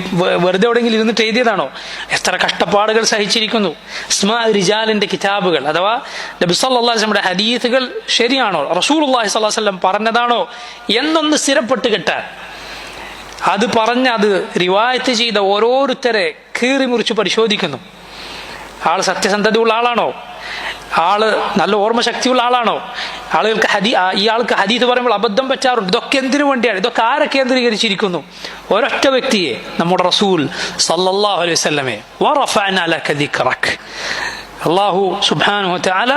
വെറുതെ എവിടെയെങ്കിലും ഇരുന്നിട്ട് എഴുതിയതാണോ? എത്ര കഷ്ടപ്പാടുകൾ സഹിച്ചിരിക്കുന്നു. ഇസ്മാ റിജാലിന്റെ കിതാബുകൾ അഥവാ നബി സല്ലല്ലാഹു അലൈഹി വസല്ലമയുടെ ഹദീസുകൾ ശരിയാണോ, റസൂലുള്ളാഹി സ്വല്ലല്ലാഹു അലൈഹി വസല്ലം പറഞ്ഞതാണോ എന്നൊന്ന് സ്ഥിരപ്പെട്ട് കിട്ടാൻ, അത് പറഞ്ഞ് അത് റിവായത്ത് ചെയ്ത ഓരോരുത്തരെ കീറി മുറിച്ച് പരിശോധിക്കുന്നു. ആൾ സത്യസന്ധതയുള്ള ആളാണോ, ആള് നല്ല ഓർമ്മശക്തിയുള്ള ആളാണോ, ആളുകൾക്ക് ഇയാൾക്ക് ഹദീസ് പറയുമ്പോൾ അബദ്ധം പറ്റാറുണ്ട്. ഇതൊക്കെ എന്തിനു വേണ്ടിയാണ്? ഇതൊക്കെ ആരെ കേന്ദ്രീകരിച്ചിരിക്കുന്നു? ഒരൊറ്റ വ്യക്തിയെ, നമ്മുടെ റസൂൽ സല്ലല്ലാഹു അലൈഹി വസല്ലമയെ. വറഫഅനാ ലക ദിക്റക, അല്ലാഹു സുബ്ഹാനഹു വ തആല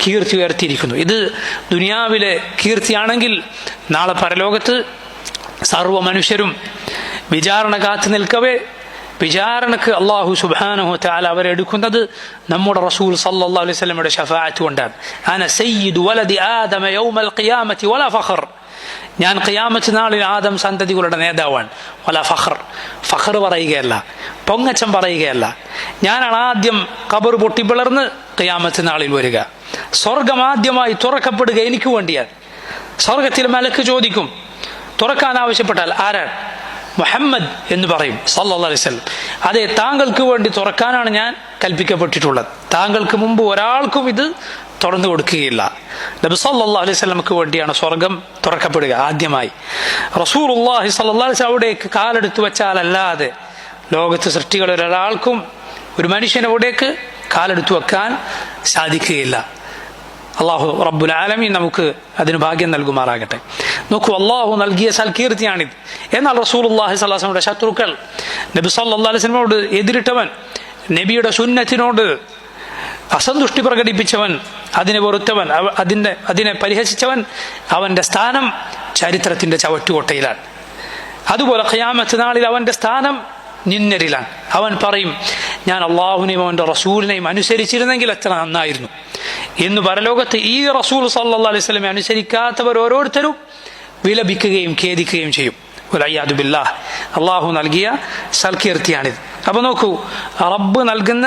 കീർത്തി ഉയർത്തിയിരിക്കുന്നു. ഇത് ദുനിയാവിലെ കീർത്തിയാണെങ്കിൽ നാളെ പരലോകത്ത് സർവ്വ മനുഷ്യരും വിചാരണ കാത്തു നിൽക്കവേ വിചാരണക്ക് അല്ലാഹു സുബ്ഹാനഹു വ തആല അവരെ എടുക്കുന്നത് നമ്മുടെ റസൂൽ സല്ലല്ലാഹു അലൈഹി വസല്ലമയുടെ ശഫാഅത്ത് കൊണ്ടാണ്. അന സയ്യിദു വലദി ആദമ യൗമൽ ഖിയാമത്തി വലാ ഫഖർ, ഞാൻ ഖിയാമത്ത് നാളിൽ ആദം സന്തതികളുടെ നേതാവാണ്. വലാ ഫഖർ, ഫഖർ പറയുകയല്ല, പൊങ്ങച്ചം പറയുകയല്ല. ഞാനാണ് ആദ്യം ഖബർ പൊട്ടിപ്പിളർന്ന് ഖിയാമത്ത് നാളിൽ വരിക. സ്വർഗം ആദ്യമായി തുറക്കപ്പെടുക എനിക്ക് വേണ്ടിയാണ്. സ്വർഗത്തിൽ മലക്ക് ചോദിക്കും, തുറക്കാൻ ആവശ്യപ്പെട്ടാൽ ആരാണ്? മുഹമ്മദ് എന്ന് പറയും സല്ലല്ലാഹു അലൈഹി വസല്ലം. അതെ, താങ്കൾക്ക് വേണ്ടി തുറക്കാനാണ് ഞാൻ കൽപ്പിക്കപ്പെട്ടിട്ടുള്ളത്. താങ്കൾക്ക് മുമ്പ് ഒരാൾക്കും ഇത് തുറന്നു കൊടുക്കുകയില്ല. നബി സല്ലല്ലാഹു അലൈഹി വസല്ലമക്ക് വേണ്ടിയാണ് സ്വർഗം തുറക്കപ്പെടുക ആദ്യമായി. റസൂലുള്ളാഹി സല്ലല്ലാഹു അലൈഹി വസല്ലം അവിടേക്ക് കാലെടുത്തു വെച്ചാലല്ലാതെ ലോകത്ത് സൃഷ്ടികളിൽ ഒരാൾക്കും ഒരു മനുഷ്യനവിടേക്ക് കാലെടുത്തു വെക്കാൻ സാധിക്കുകയില്ല. അള്ളാഹു റബ്ബുൽ ആലമീൻ നമുക്ക് അതിന് ഭാഗ്യം നൽകുമാറാകട്ടെ. നോക്കൂ, അള്ളാഹു നൽകിയ സൽകീർത്തിയാണിത്. എന്നാൽ റസൂലുള്ളാഹി സ്വല്ലല്ലാഹു അലൈഹി വസല്ലമയുടെ ശത്രുക്കൾ, നബി സല്ലല്ലാഹു അലൈഹി വസല്ലമയോട് എതിരിട്ടവൻ, നബിയുടെ സുന്നത്തിനോട് അസന്തുഷ്ടി പ്രകടിപ്പിച്ചവൻ, അതിനെ വെറുത്തവൻ, അതിനെ പരിഹസിച്ചവൻ, അവന്റെ സ്ഥാനം ചരിത്രത്തിന്റെ ചവറ്റുകൊട്ടയിലാണ്. അതുപോലെ ഖിയാമത്ത് നാളിൽ അവന്റെ സ്ഥാനം നിന്നരിലാണ്. അവൻ പറയും, ഞാൻ അള്ളാഹുവിനെയും അവന്റെ റസൂലിനെയും അനുസരിച്ചിരുന്നെങ്കിൽ എത്ര നന്നായിരുന്നു എന്ന്. പരലോകത്ത് ഈ റസൂൽ സല്ലല്ലാഹു അലൈഹി വസല്ലമയെ അനുസരിക്കാത്തവർ ഓരോരുത്തരും വിലപിക്കുകയും ഖേദിക്കുകയും ചെയ്യും. വലയ്യാദു ബില്ലാഹ്. അള്ളാഹു നൽകിയ സൽകീർത്തിയാണിത്. അപ്പൊ നോക്കൂ, റബ്ബ് നൽകുന്ന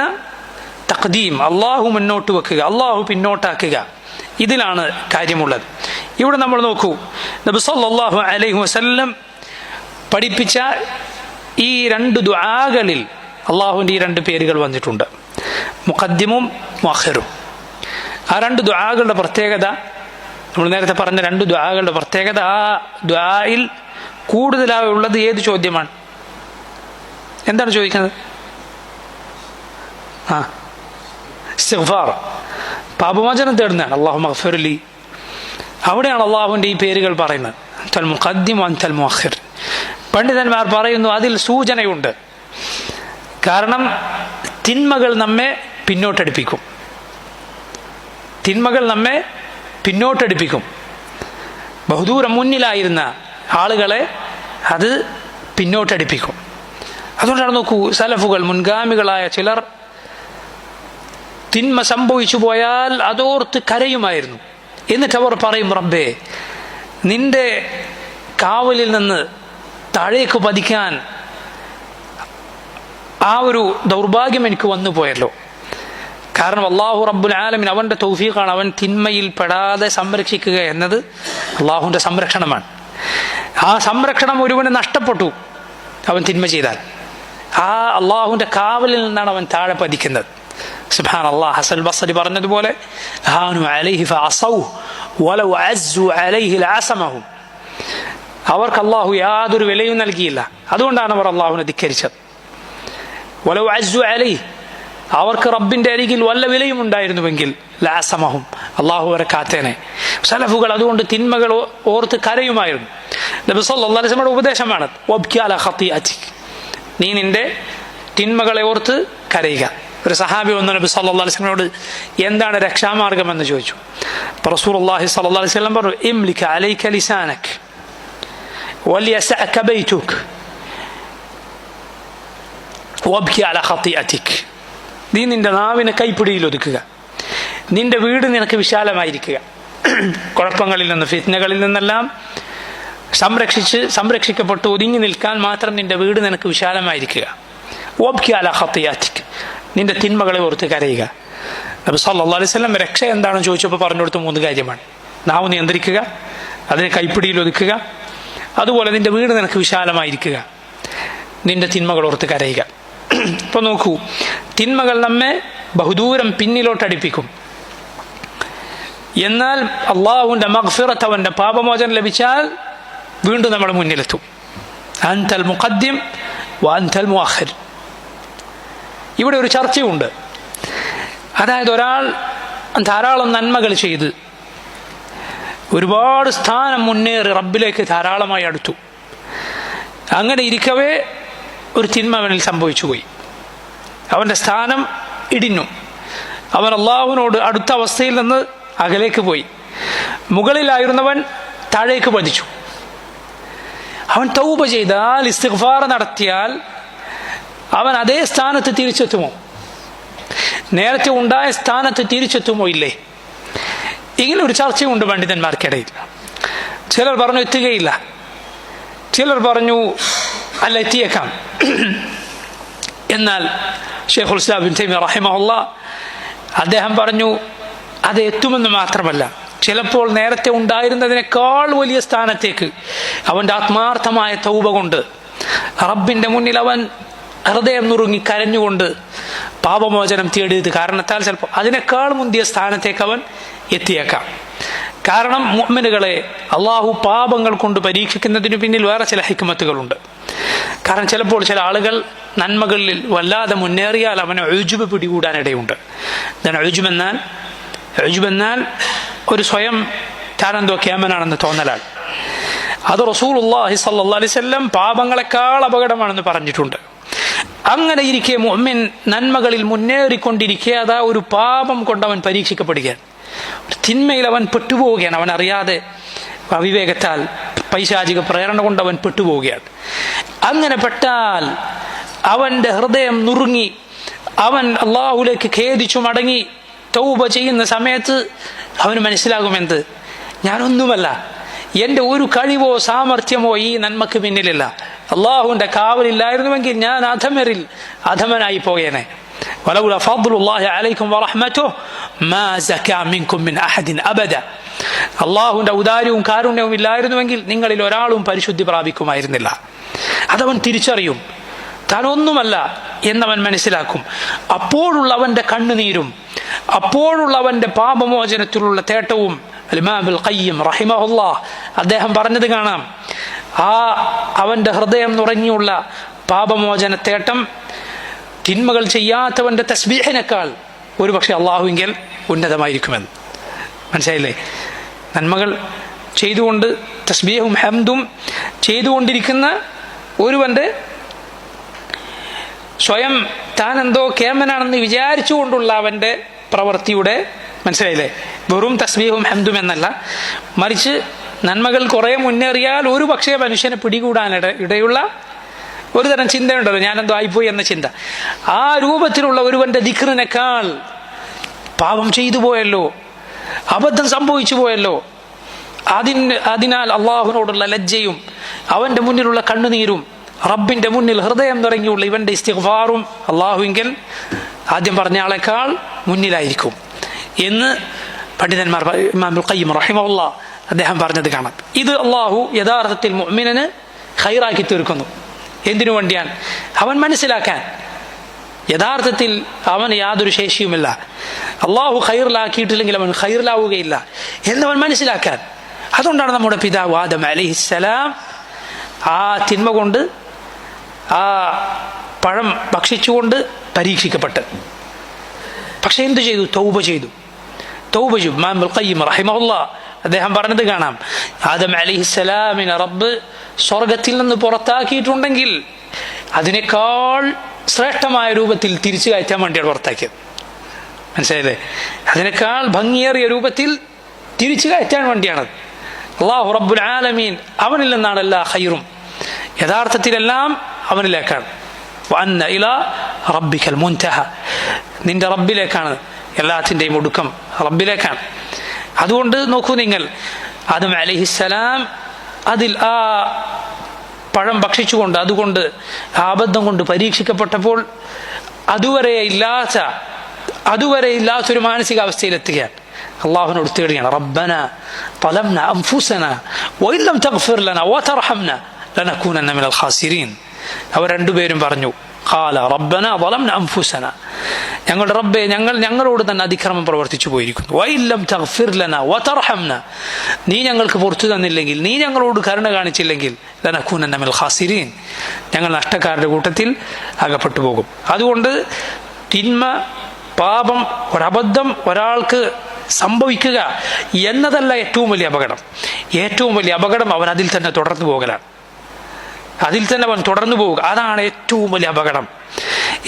തഖ്ദീം, അള്ളാഹു മുന്നോട്ട് വെക്കുക, അള്ളാഹു പിന്നോട്ടാക്കുക, ഇതിലാണ് കാര്യമുള്ളത്. ഇവിടെ നമ്മൾ നോക്കൂ, നബി സല്ലല്ലാഹു അലൈഹി വസല്ലം പഠിപ്പിച്ച ഈ രണ്ട് ദുആകളിൽ അള്ളാഹുവിൻ്റെ ഈ രണ്ട് പേരുകൾ വന്നിട്ടുണ്ട്, മുഖദ്ദിമും മുഅഖിറും. ആ രണ്ട് ദുആകളുടെ പ്രത്യേകത, നമ്മൾ നേരത്തെ പറഞ്ഞ രണ്ട് ദുആകളുടെ പ്രത്യേകത, ആ ദുആയിൽ കൂടുതലായി ഉള്ളത് ഏത് ചോദ്യമാണ്? എന്താണ് ചോദിക്കുന്നത്? ഇസ്തിഗ്ഫാർ, പാപമോചനം തേടുന്നതാണ്. അല്ലാഹുമ്മ ഗ്ഫിർലി. അവിടെയാണ് അള്ളാഹുവിൻ്റെ ഈ പേരുകൾ പറയുന്നത്, അൻതൽ മുഖദ്ദിം അൻതൽ മുഅഖിർ. പണ്ഡിതന്മാർ പറയുന്നു, അതിൽ സൂചനയുണ്ട്. കാരണം തിന്മകൾ നമ്മെ പിന്നോട്ടടിപ്പിക്കും, തിന്മകൾ നമ്മെ പിന്നോട്ടടിപ്പിക്കും. ബഹുദൂരം മുന്നിലായിരുന്ന ആളുകളെ അത് പിന്നോട്ടടിപ്പിക്കും. അതുകൊണ്ടാണ് നോക്കൂ, സലഫുകൾ, മുൻഗാമികളായ ചിലർ തിന്മ സംഭവിച്ചു പോയാൽ അതോർത്ത് കരയുമായിരുന്നു. എന്നിട്ട് അവർ പറയും, റബ്ബേ, നിന്റെ കാവലിൽ നിന്ന് താഴേക്ക് പതിക്കാൻ ആ ഒരു ദൗർഭാഗ്യം എനിക്ക് വന്നു പോയല്ലോ. കാരണം അല്ലാഹു റബ്ബുൽ ആലമീൻ അവന്റെ തൗഫീഖാണ്. അവൻ തിന്മയിൽ പെടാതെ സംരക്ഷിക്കുക എന്നത് അള്ളാഹുവിന്റെ സംരക്ഷണമാണ്. ആ സംരക്ഷണം ഒരുവന് നഷ്ടപ്പെട്ടു അവൻ തിന്മ ചെയ്താൽ. ആ അള്ളാഹുവിന്റെ കാവലിൽ നിന്നാണ് അവൻ താഴെ പതിക്കുന്നത്. സുബ്ഹാനല്ലാഹ്. ഹസൻ ബസ്രി പറഞ്ഞതുപോലെ, ഹാനു അലൈഹി ഫഅസൗ വലൗ അസ്സു അലൈഹി ലഅസമഹു. അവർക്ക് അള്ളാഹു യാതൊരു വിലയും നൽകിയില്ല, അതുകൊണ്ടാണ് അവർ അള്ളാഹുവിനെ ധിക്കരിച്ചത്. വലൗ അസ്സു അലൈഹി, അവർക്ക് റബ്ബിന്റെ അരികിൽ വല്ല വിലയും ഉണ്ടായിരുന്നുവെങ്കിൽ ലഅസമഹും, അള്ളാഹു അവരെ കാത്തേനെ. സലഫുകൾ അതുകൊണ്ട് തിന്മകൾ ഓർത്ത് കരയുമായിരുന്നു. നബി സല്ലല്ലാഹു അലൈഹി വസല്ലമയുടെ ഉപദേശമാണ്, വബ്കി അലാ ഖതിഅതിക്, നീ നിന്റെ തിന്മകളെ ഓർത്ത് കരയുക. ഒരു സഹാബി വന്നു നബി സല്ലല്ലാഹു അലൈഹി വസല്ലമയോട് എന്താണ് രക്ഷാമാർഗം എന്ന് ചോദിച്ചു. അപ്പോൾ റസൂലുള്ളാഹി സ്വല്ലല്ലാഹു അലൈഹി വസല്ലം പറഞ്ഞു, ഇംലിക അലൈക ലിസാനക വലിയസഅക ബൈതുക വബ്കി അലാ ഖതിഅതിക. നീ നിന്റെ നാവിനെ കൈപ്പിടിയിൽ ഒതുക്കുക, നിന്റെ വീട് നിനക്ക് വിശാലമായിരിക്കുക, കുഴപ്പങ്ങളിൽ നിന്ന് ഫിത്നകളിൽ നിന്നെല്ലാം സംരക്ഷിക്കപ്പെട്ട് ഒതുങ്ങി നിൽക്കാൻ മാത്രം നിന്റെ വീട് നിനക്ക് വിശാലമായിരിക്കുക. വബ്കി അലാ ഖതിഅതിക, നിന്റെ തിന്മകളെ ഓർത്ത് കരയുക. നബി സല്ലല്ലാഹു അലൈഹി വസല്ലം രക്ഷ എന്താണെന്ന് ചോദിച്ചപ്പോൾ പറഞ്ഞു കൊടുത്ത 3 കാര്യമാണ്. നാവ് നിയന്ത്രിക്കുക, അതിനെ കൈപ്പിടിയിൽ ഒതുക്കുക, അതുപോലെ നിന്റെ വീട് നിനക്ക് വിശാലമായിരിക്കുക, നിന്റെ തിന്മകൾ ഓർത്ത് കരയുക. ഇപ്പൊ നോക്കൂ, തിന്മകൾ നമ്മെ ബഹുദൂരം പിന്നിലോട്ടടിപ്പിക്കും. എന്നാൽ അള്ളാഹുവിന്റെ മഗ്ഫിറത്ത്, അവന്റെ പാപമോചനം ലഭിച്ചാൽ വീണ്ടും നമ്മൾ മുന്നിലെത്തും. അൻതൽ മുഖദ്ദിം വഅൻതൽ മുഅഖിർ. ഇവിടെ ഒരു ചർച്ചയുണ്ട്. അതായത് ഒരാൾ ധാരാളം നന്മകൾ ചെയ്ത് ഒരുപാട് സ്ഥാനം മുന്നേറി റബ്ബിലേക്ക് ധാരാളമായി അടുത്തു. അങ്ങനെ ഇരിക്കവേ ഒരു തിന്മ അവനിൽ സംഭവിച്ചു പോയി. അവന്റെ സ്ഥാനം ഇടിഞ്ഞു. അവൻ അള്ളാഹുവിനോട് അടുത്ത അവസ്ഥയിൽ നിന്ന് അകലേക്ക് പോയി. മുകളിലായിരുന്നവൻ താഴേക്ക് പതിച്ചു. അവൻ തൗബ ചെയ്താൽ, ഇസ്തിഗ്ഫാർ നടത്തിയാൽ അവൻ അതേ സ്ഥാനത്ത് തിരിച്ചെത്തുമോ? നേരത്തെ ഉണ്ടായ സ്ഥാനത്ത് തിരിച്ചെത്തുമോ ഇല്ലേ? ഇങ്ങനെ ഒരു ചർച്ചയുണ്ട് പണ്ഡിതന്മാർക്കിടയിൽ. ചിലർ പറഞ്ഞു എത്തുകയില്ല, ചിലർ പറഞ്ഞു അല്ല എത്തിയേക്കാം. എന്നാൽ ശൈഖുൽ ഇസ്ലാം ഇബ്നു തൈമിയ്യ റഹിമഹുല്ലാഹ് അദ്ദേഹം പറഞ്ഞു അത് എത്തുമെന്ന് മാത്രമല്ല, ചിലപ്പോൾ നേരത്തെ ഉണ്ടായിരുന്നതിനേക്കാൾ വലിയ സ്ഥാനത്തേക്ക് അവൻ്റെ ആത്മാർത്ഥമായ തൗബ കൊണ്ട് റബ്ബിന്റെ മുന്നിൽ അവൻ ഹൃദയം നുറുങ്ങി കരഞ്ഞുകൊണ്ട് പാപമോചനം തേടിയത് കാരണത്താൽ ചിലപ്പോൾ അതിനേക്കാൾ മുന്തിയ സ്ഥാനത്തേക്ക് അവൻ എത്തിയേക്കാം. കാരണം മുഅ്മിനുകളെ അള്ളാഹു പാപങ്ങൾ കൊണ്ട് പരീക്ഷിക്കുന്നതിന് പിന്നിൽ വേറെ ചില ഹിക്മത്തുകളുണ്ട്. കാരണം ചിലപ്പോൾ ചില ആളുകൾ നന്മകളിൽ വല്ലാതെ മുന്നേറിയാൽ അവന് ഉജ്ബ് പിടികൂടാനിടയുണ്ട്. ഉജ്ബെന്നാൽ ഒരു സ്വയം താനെന്തോ കേമനാണെന്ന് തോന്നലാണ്. അത് റസൂലുള്ളാഹി സ്വല്ലല്ലാഹു അലൈഹി വസല്ലം പാപങ്ങളെക്കാൾ അപകടമാണെന്ന് പറഞ്ഞിട്ടുണ്ട്. അങ്ങനെ ഇരിക്കെ മുഅ്മിൻ നന്മകളിൽ മുന്നേറിക്കൊണ്ടിരിക്കെ അതാ ഒരു പാപം കൊണ്ട് അവൻ പരീക്ഷിക്കപ്പെടുകയാണ്. ഒരു തിന്മയിൽ അവൻ പെട്ടുപോവുകയാണ്. അവൻ അറിയാതെ അവിവേകത്താൽ പൈശാചിക പ്രേരണ കൊണ്ട് അവൻ പെട്ടുപോവുകയാണ്. അങ്ങനെ പെട്ടാൽ അവന്റെ ഹൃദയം നുറുങ്ങി അവൻ അള്ളാഹുലേക്ക് ഖേദിച്ചു മടങ്ങി തൗബ ചെയ്യുന്ന സമയത്ത് അവന് മനസ്സിലാകുമെന്ത്, ഞാനൊന്നുമല്ല, എൻ്റെ ഒരു കഴിവോ സാമർഥ്യമോ ഈ നന്മക്ക് പിന്നിലില്ല. അള്ളാഹുവിന്റെ കാവലില്ലായിരുന്നുവെങ്കിൽ ഞാൻ അധമനായി പോയേനെ. വലൗല ഫദ്ലുല്ലാഹി അലൈക്കും വറഹ്മതുഹു മാ സകാ മിൻകും മിൻ അഹദിൻ അബദ. അള്ളാഹുവിന്റെ ഔദാര്യവും കാരുണ്യവും ഇല്ലായിരുന്നുവെങ്കിൽ നിങ്ങളിൽ ഒരാളും പരിശുദ്ധി പ്രാപിക്കുമായിരുന്നില്ല. അതവൻ തിരിച്ചറിയും, താൻ ഒന്നുമല്ല എന്നവൻ മനസ്സിലാക്കും. അപ്പോഴുള്ള അവന്റെ കണ്ണുനീരും അപ്പോഴുള്ള അവന്റെ പാപമോചനത്തിലുള്ള തേട്ടവും ഇമാം ഇബ്നുൽ ഖയ്യിം റഹിമഹുല്ലാഹ് അദ്ദേഹം പറഞ്ഞത് കാണാം. അവന്റെ ഹൃദയം നിറഞ്ഞുള്ള പാപമോചന തേട്ടം തിന്മകൾ ചെയ്യാത്തവന്റെ തസ്ബീഹിനേക്കാൾ ഒരുപക്ഷെ അള്ളാഹുവിങ്കൽ ഉന്നതമായിരിക്കുമെന്ന്. മനസ്സിലായില്ലേ? നന്മകൾ ചെയ്തുകൊണ്ട് തസ്ബീഹും ഹംദും ചെയ്തുകൊണ്ടിരിക്കുന്ന ഒരുവന്റെ സ്വയം താൻ എന്തോ കേമനാണെന്ന് വിചാരിച്ചുകൊണ്ടുള്ള അവന്റെ പ്രവൃത്തിയുടെ, മനസ്സിലായില്ലേ, വെറും തസ്ബീഹും ഹംദും എന്നല്ല, മറിച്ച് നന്മകൾ കുറെ മുന്നേറിയാൽ ഒരു പക്ഷേ മനുഷ്യനെ പിടികൂടാനിടയുള്ള ഒരു തരം ചിന്തയുണ്ടല്ലോ, ഞാനെന്തോ ആയിപ്പോയി എന്ന ചിന്ത. ആ രൂപത്തിലുള്ള ഒരുവന്റെ ദിക്റിനേക്കാൾ പാപം ചെയ്തു പോയല്ലോ, അബദ്ധം സംഭവിച്ചു പോയല്ലോ, അതിനാൽ അള്ളാഹുവിനോടുള്ള ലജ്ജയും അവന്റെ മുന്നിലുള്ള കണ്ണുനീരും റബ്ബിന്റെ മുന്നിൽ ഹൃദയം നിറങ്ങിയുള്ള ഇവന്റെ ഇസ്തിഗ്ഫാറും അള്ളാഹുവിങ്കൽ ആദ്യം പറഞ്ഞ ആളെക്കാൾ മുന്നിലായിരിക്കും എന്ന് പണ്ഡിതന്മാർ ഇമാം ഇബ്നുൽ ഖയ്യിം റഹിമഹുല്ലാഹ് അദ്ദേഹം പറഞ്ഞത് കാണാം. ഇത് അള്ളാഹു യഥാർത്ഥത്തിൽ മുഅ്മിനന് ഖൈറാക്കി തീർക്കുന്നു. എന്തിനു വേണ്ടിയാണ്? അവൻ മനസ്സിലാക്കാൻ യഥാർത്ഥത്തിൽ അവന് യാതൊരു ശേഷിയുമില്ല, അള്ളാഹു ഖൈറിലാക്കിയിട്ടില്ലെങ്കിൽ അവൻ ഖൈറിലാവുകയില്ല എന്നവൻ മനസ്സിലാക്കാൻ. അതുകൊണ്ടാണ് നമ്മുടെ പിതാവ് ആദം അലൈഹിസ്സലാം ആ തിന്മ കൊണ്ട്, ആ പഴം ഭക്ഷിച്ചുകൊണ്ട് പരീക്ഷിക്കപ്പെട്ടത്. പക്ഷെ എന്തു ചെയ്തു? തൗബ ചെയ്തു. ഇമാം ഇബ്നുൽ ഖയ്യിം റഹിമഹുല്ലാഹ് അദ്ദേഹം പറഞ്ഞത് കാണാം, ആദം അലൈഹിസ്സലാമിനെ റബ്ബ് സ്വർഗത്തിൽ നിന്ന് പുറത്താക്കിയിട്ടുണ്ടെങ്കിൽ അതിനേക്കാൾ ശ്രേഷ്ഠമായ രൂപത്തിൽ തിരിച്ചു കയറ്റാൻ വേണ്ടിയാണ് പുറത്താക്കിയത്. മനസ്സിലായില്ലേ? അതിനേക്കാൾ ഭംഗിയേറിയ രൂപത്തിൽ തിരിച്ചു കയറ്റാൻ വേണ്ടിയാണ്. അല്ലാഹു റബ്ബുൽ ആലമീൻ, അവനിൽ നിന്നാണ് എല്ലാ ഖൈറും, യഥാർത്ഥത്തിലെല്ലാം അവനിലേക്കാണ്. വഅന്ന ഇലാ റബ്ബിക്കൽ മുൻതഹ, നിന്റെ റബ്ബിലേക്കാണ് എല്ലാത്തിൻ്റെയും ഒടുക്കം, റബ്ബിലേക്കാണ്. അതുകൊണ്ട് നോക്കൂ നിങ്ങൾ, ആദം അലൈഹിസ്സലാം അതിൽ ആ പഴം ഭക്ഷിച്ചുകൊണ്ട്, അതുകൊണ്ട് ആ അബദ്ധം കൊണ്ട് പരീക്ഷിക്കപ്പെട്ടപ്പോൾ അതുവരെ ഇല്ലാത്തൊരു മാനസികാവസ്ഥയിലെത്തുകയാണ്. അള്ളാഹുവിനോട് തേടുകയാണ്, റബ്ബന ളലംന അൻഫുസന വഇൻ ലം തഗ്ഫിർ ലനാ വതർഹംന ലനകൂനന്ന മിനൽ ഖാസിരീൻ. അവർ രണ്ടുപേരും പറഞ്ഞു, ഖാല റബ്ബന ളലംന അൻഫുസന, ഞങ്ങളുടെ റബ്ബേ, ഞങ്ങളോട് തന്നെ അതിക്രമം പ്രവർത്തിച്ചു പോയിരിക്കുന്നു. വഇൻ ലം തഗ്ഫിർ ലനാ വതർഹംന, നീ ഞങ്ങൾക്ക് പുറത്തു തന്നില്ലെങ്കിൽ, നീ ഞങ്ങളോട് കരുണ കാണിച്ചില്ലെങ്കിൽ, ലനകൂനന്ന മിനൽ ഖാസിരീൻ, ഞങ്ങൾ നഷ്ടക്കാരുടെ കൂട്ടത്തിൽ അകപ്പെട്ടു പോകും. അതുകൊണ്ട് തിന്മ, പാപം, ഒരബദ്ധം ഒരാൾക്ക് സംഭവിക്കുക എന്നതല്ല ഏറ്റവും വലിയ അപകടം. ഏറ്റവും വലിയ അപകടം അവൻ അതിൽ തന്നെ തുടർന്നു പോകലാണ്. അതിൽ തന്നെ അവൻ തുടർന്നു പോവുക, അതാണ് ഏറ്റവും വലിയ അപകടം.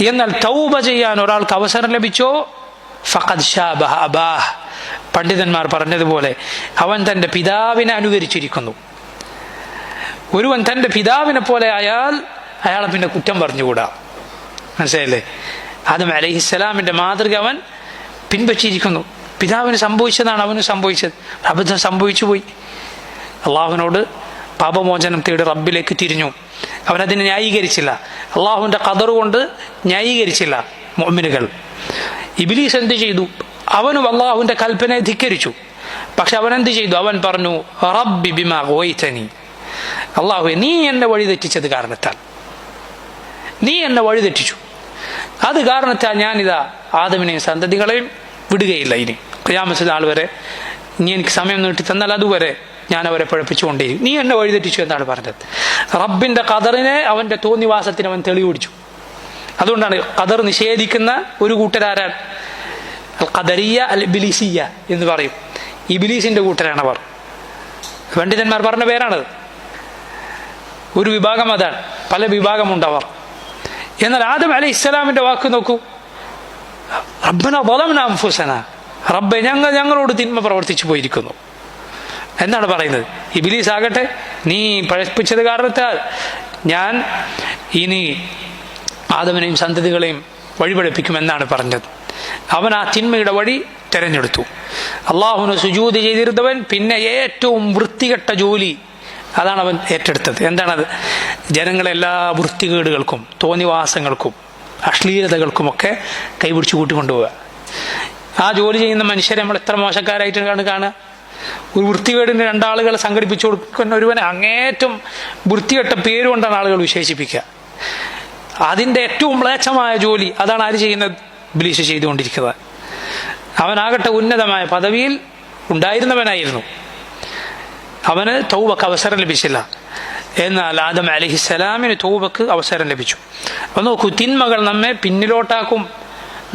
എന്നാൽ തൗബ ചെയ്യാൻ ഒരാൾക്ക് അവസരം ലഭിച്ചോ, ഫഖദ് ശാബഹ അബാഹ്, പണ്ഡിതന്മാർ പറഞ്ഞതുപോലെ അവൻ തൻ്റെ പിതാവിനെ അനുകരിച്ചിരിക്കുന്നു. ഒരുവൻ തൻ്റെ പിതാവിനെ പോലെ ആയാൽ അയാളെ പിന്നെ കുറ്റം പറഞ്ഞുകൂടാ. മനസ്സിലായില്ലേ? ആദം അലൈഹിസ്സലാമിൻ്റെ മാതൃക അവൻ പിൻപറ്റിയിരിക്കുന്നു. പിതാവിന് സംഭവിച്ചതാണ് അവന് സംഭവിച്ചത്. അബദ്ധം സംഭവിച്ചു പോയി. അള്ളാഹുവിനോട് പാപമോചനം തേടി റബ്ബിലേക്ക് തിരിഞ്ഞു. അവനതിനെ ന്യായീകരിച്ചില്ല, അള്ളാഹുവിൻ്റെ ഖദർ കൊണ്ട് ന്യായീകരിച്ചില്ല മുഅ്മിനുകൾ. ഇബ്ലീസ് എന്ത് ചെയ്തു? അവനും അള്ളാഹുവിൻ്റെ കൽപ്പനയെ ധിക്കരിച്ചു. പക്ഷെ അവൻ എന്ത് ചെയ്തു? അവൻ പറഞ്ഞു, റബ്ബി ബിമാ ഗവൈതനി, അള്ളാഹുവേ, നീ എന്നെ വഴിതെറ്റിച്ചത് കാരണത്താൽ, നീ എന്നെ വഴിതെറ്റിച്ചു, അത് കാരണത്താൽ ഞാനിതാ ആദമിനെയും സന്തതികളെയും വിടുകയില്ല. ഇനി ഖിയാമത്ത് നാൾ വരെ നീ എനിക്ക് സമയം നീട്ടി തന്നാൽ അതുവരെ ഞാൻ അവരെ പഴപ്പിച്ചുകൊണ്ടേയിരിക്കും. നീ എന്നെ വഴിതെറ്റിച്ചു എന്നാണ് പറഞ്ഞത്. റബ്ബിന്റെ ഖദറിനെ അവന്റെ തോന്നിവാസത്തിന് അവൻ തെളിവുപിടിച്ചു. അതുകൊണ്ടാണ് ഖദർ നിഷേധിക്കുന്ന ഒരു കൂട്ടരാരാണ്? അൽ ഖദരിയ അൽ ഇബ്ലീസിയ എന്ന് പറയും. ഇബ്ലീസിന്റെ കൂട്ടരാണ് അവർ. പണ്ഡിതന്മാർ പറഞ്ഞ പേരാണത്. ഒരു വിഭാഗം അതാണ്, പല വിഭാഗമുണ്ടവർ. എന്നാൽ ആദം അലൈഹിസ്സലാമിന്റെ വാക്ക് നോക്കൂ, റബ്ബന ളലംന അൻഫുസന, റബ്ബേ, ഞങ്ങളോട് തിന്മ പ്രവർത്തിച്ചു പോയിരിക്കുന്നു എന്നാണ് പറയുന്നത്. ഇബ്ലീസ് ആകട്ടെ, നീ പഴപ്പിച്ചത് കാരണത്താൽ ഞാൻ ഇനി ആദമിനെയും സന്തതികളെയും വഴിപഴപ്പിക്കുമെന്നാണ് പറഞ്ഞത്. അവൻ ആ തിന്മയുടെ വഴി തിരഞ്ഞെടുത്തു. അള്ളാഹുവിന് സുജൂദ് ചെയ്തിരുന്നവൻ പിന്നെ ഏറ്റവും വൃത്തികെട്ട ജോലി അതാണ് അവൻ ഏറ്റെടുത്തത്. എന്താണത്? ജനങ്ങളെല്ലാ വൃത്തികേടുകൾക്കും, തോന്നിവാസങ്ങൾക്കും, അശ്ലീലതകൾക്കുമൊക്കെ കൈപിടിച്ചു കൂട്ടിക്കൊണ്ടുപോവുക. ആ ജോലി ചെയ്യുന്ന മനുഷ്യരെ നമ്മൾ എത്ര മോശക്കാരായിട്ടാണ് കാണുക. ഒരു വൃത്തികേടിന് രണ്ടാളുകളെ സംഘടിപ്പിച്ചു കൊടുക്കുന്ന ഒരുവനെ അങ്ങേറ്റം വൃത്തികെട്ട പേരുകൊണ്ടാണ് ആളുകൾ വിശേഷിപ്പിക്കുക. അതിൻ്റെ ഏറ്റവും മ്ലേച്ഛമായ ജോലി അതാണ് ആര് ചെയ്യുന്നത്? ഇബ്ലീസ് ചെയ്തുകൊണ്ടിരിക്കുന്നത്. അവനാകട്ടെ ഉന്നതമായ പദവിയിൽ ഉണ്ടായിരുന്നവനായിരുന്നു. അവന് തൗബക്ക് അവസരം ലഭിച്ചില്ല. എന്നാൽ ആദം അലൈഹിസ്സലാമിന് തൗബക്ക് അവസരം ലഭിച്ചു. അപ്പോൾ നോക്കൂ, തിന്മകൾ നമ്മെ പിന്നിലോട്ടാക്കും,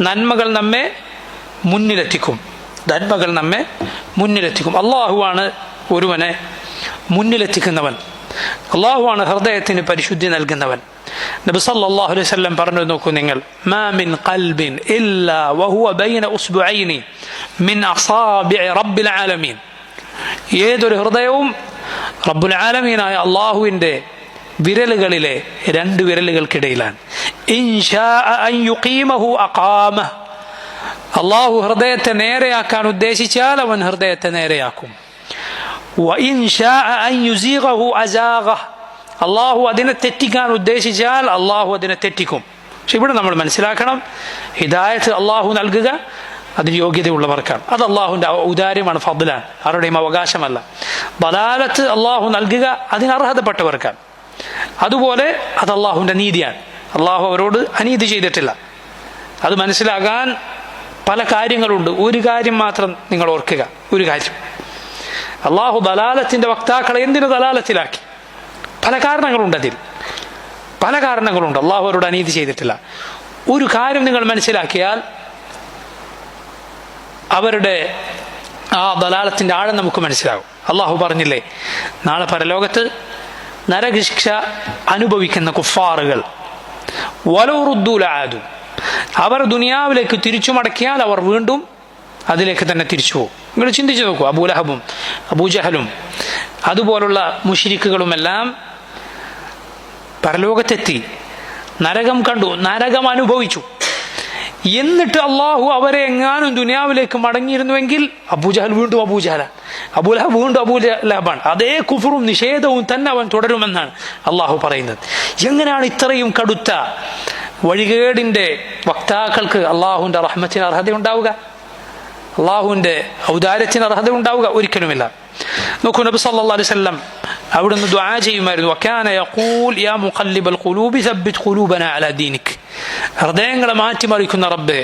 നന്മകൾ നമ്മെ മുന്നിലെത്തിക്കും. അള്ളാഹുവാണ് ഒരുവനെ മുന്നിലെത്തിക്കുന്നവൻ. അള്ളാഹുവാണ് ഹൃദയത്തിന് പരിശുദ്ധി നൽകുന്നവൻ. നബി സല്ലല്ലാഹു അലൈഹി വസല്ലം പറഞ്ഞു, നോക്കൂ നിങ്ങൾ, മാ മിൻ ഖൽബിൻ ഇല്ലാ വഹുവ ബൈന ഉസ്ബുഐനി മിൻ അസാബിഇ റബ്ബിൽ ആലമീൻ. ഏതൊരു ഹൃദയവും റബ്ബുൽ ആലമീനായ അള്ളാഹുവിൻ്റെ വിരലുകളിലെ രണ്ട് വിരലുകൾക്കിടയിലാണ്. ഇൻശാഅ അൻ യുഖീമഹു അഖാമഹു. അള്ളാഹു ഹൃദയത്തെ നേരെയാക്കാൻ ഉദ്ദേശിച്ചാൽ അവൻ ഹൃദയത്തെ നേരെയാക്കും. വഇൻശാഅ അൻ യുസീഗഹു അസാഗഹു. അള്ളാഹു അതിനെ തെറ്റിക്കാൻ ഉദ്ദേശിച്ചാൽ അള്ളാഹു അതിനെ തെറ്റിക്കും. പക്ഷെ ഇവിടെ നമ്മൾ മനസ്സിലാക്കണം, ഹിദായത്ത് അള്ളാഹു നൽകുക അതിന് യോഗ്യതയുള്ളവർക്കാണ്. അത് അള്ളാഹുവിൻ്റെ ഔദാര്യമാണ്, ഫദ്ലാണ്, ആരുടെയും അവകാശമല്ല. ദലാലത്ത് അള്ളാഹു നൽകുക അതിന് അർഹതപ്പെട്ടവർക്കാണ്. അതുപോലെ അത് അള്ളാഹുവിൻ്റെ നീതിയാണ്. അള്ളാഹു അവരോട് അനീതി ചെയ്തിട്ടില്ല. അത് മനസ്സിലാകാൻ പല കാര്യങ്ങളുണ്ട്. ഒരു കാര്യം മാത്രം നിങ്ങൾ ഓർക്കുക. ഒരു കാര്യം, അള്ളാഹു ദലാലത്തിൻ്റെ വക്താക്കളെ എന്തിനു ദലാലത്തിലാക്കി? പല കാരണങ്ങളുണ്ട്. അതിൽ പല കാരണങ്ങളുണ്ട്. അള്ളാഹു അവരോട് അനീതി ചെയ്തിട്ടില്ല. ഒരു കാര്യം നിങ്ങൾ മനസ്സിലാക്കിയാൽ അവരുടെ ആ ദലാലത്തിൻ്റെ ആഴം നമുക്ക് മനസ്സിലാകും. അള്ളാഹു പറഞ്ഞില്ലേ, നാളെ പരലോകത്ത് നരകശിക്ഷ അനുഭവിക്കുന്ന കുഫാറുകൾ വലൗ റുദ്ദൂ ലആദു, അവർ ദുനിയാവിലേക്ക് തിരിച്ചു മടക്കിയാൽ അവർ വീണ്ടും അതിലേക്ക് തന്നെ തിരിച്ചു പോകും. നിങ്ങൾ ചിന്തിച്ചു നോക്കൂ, അബൂലഹബും അബൂജഹലും അതുപോലുള്ള മുശ്രിക്കുകളുമെല്ലാം പരലോകത്തെത്തി, നരകം കണ്ടു, നരകം അനുഭവിച്ചു. എന്നിട്ട് അള്ളാഹു അവരെ എങ്ങാനും ദുനിയാവിലേക്ക് മടങ്ങിയിരുന്നുവെങ്കിൽ അബൂജഹൽ വീണ്ടും അബൂജഹലാണ്, അബൂലഹബ് വീണ്ടും അബൂലഹബാണ്. അതേ കുഫറും നിഷേധവും തന്നെ അവൻ തുടരുമെന്നാണ് അള്ളാഹു പറയുന്നത്. എങ്ങനെയാണ് ഇത്രയും കടുത്ത വഴികേടിന്റെ വക്താക്കൾക്ക് അള്ളാഹുവിന്റെ റഹ്മത്തിന് അർഹതയുണ്ടാവുക, അള്ളാഹുവിന്റെ ഔദാര്യത്തിന് അർഹത ഉണ്ടാവുക? ഒരിക്കലുമില്ല. നോക്കൂ, നബി സല്ലല്ലാഹു അലൈഹി വസല്ലം അവിടുന്ന് ദുആ ചെയ്യുമായിരുന്നു, വകാന യഖൂൽ യാ മുഖല്ലിബൽ ഖുലൂബി സബ്ബിത് ഖുലൂബനാ അലാ ദീനിക്. ഹൃദയങ്ങളെ മാറ്റിമറിക്കുന്ന റബ്ബേ,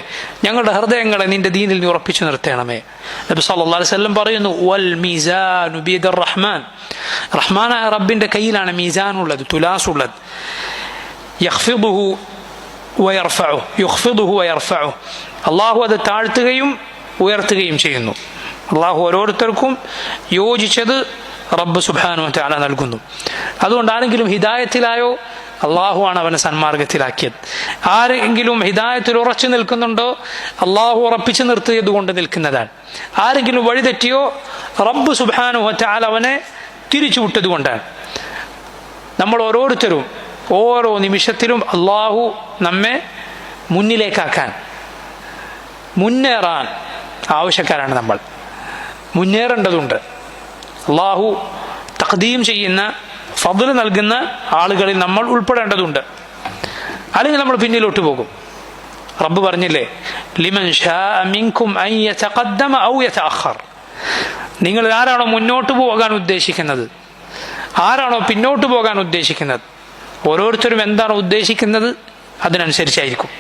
ഞങ്ങളുടെ ഹൃദയങ്ങളെ നിന്റെ ദീനിൽ നീ ഉറപ്പിച്ചു നിർത്തണമേ. നബി സല്ലല്ലാഹു അലൈഹി വസല്ലം പറയുന്നു, വൽ മീസാനു ബിയദിർ റഹ്മാൻ, റഹ്മാനായ റബ്ബിന്റെ കയ്യിലാണ് മീസാൻ ഉള്ളത്, തുലാസ് ഉള്ളത്. യഖ്ഫിദുഹു വയർഫഉ, യുഖ്ഫിദുഹു വയർഫഉ, അല്ലാഹു അത് താഴ്ത്തുകയും ഉയർത്തുകയും ചെയ്യുന്നു. അള്ളാഹു ഓരോരുത്തർക്കും യോജിച്ചത് റബ്ബ് സുബ്ഹാനഹു വ തആല നൽകുന്നു. അതുകൊണ്ട് ആരെങ്കിലും ഹിദായത്തിലായോ, അള്ളാഹുവാണ് അവനെ സന്മാർഗത്തിലാക്കിയത്. ആരെങ്കിലും ഹിദായത്തിൽ ഉറച്ചു നിൽക്കുന്നുണ്ടോ, അള്ളാഹു ഉറപ്പിച്ചു നിർത്തിയത് കൊണ്ട് നിൽക്കുന്നതാണ്. ആരെങ്കിലും വഴിതെറ്റിയോ, റബ്ബ് സുബ്ഹാനഹു വ തആല അവനെ തിരിച്ചുവിട്ടത് കൊണ്ടാണ്. നമ്മൾ ഓരോരുത്തരും ഓരോ നിമിഷത്തിലും അള്ളാഹു നമ്മെ മുന്നിലേക്കാക്കാൻ, മുന്നേറാൻ ആവശ്യക്കാരാണ്. നമ്മൾ മുന്നേറേണ്ടതുണ്ട്. അള്ളാഹു തഖ്ദീം ചെയ്യുന്ന, ഫദ്ൽ നൽകുന്ന ആളുകളിൽ നമ്മൾ ഉൾപ്പെടേണ്ടതുണ്ട്. അല്ലെങ്കിൽ നമ്മൾ പിന്നിലോട്ട് പോകും. റബ്ബ് പറഞ്ഞില്ലേ, ലിമൻ ശാഅ മിൻകും അൻ യതഖദ്ദമ ഔ യതഅഖർ. നിങ്ങൾ ആരാണോ മുന്നോട്ട് പോകാൻ ഉദ്ദേശിക്കുന്നത്, ആരാണോ പിന്നോട്ട് പോകാൻ ഉദ്ദേശിക്കുന്നത്, ഓരോരുത്തരും എന്താണോ ഉദ്ദേശിക്കുന്നത് അതിനനുസരിച്ചായിരിക്കും.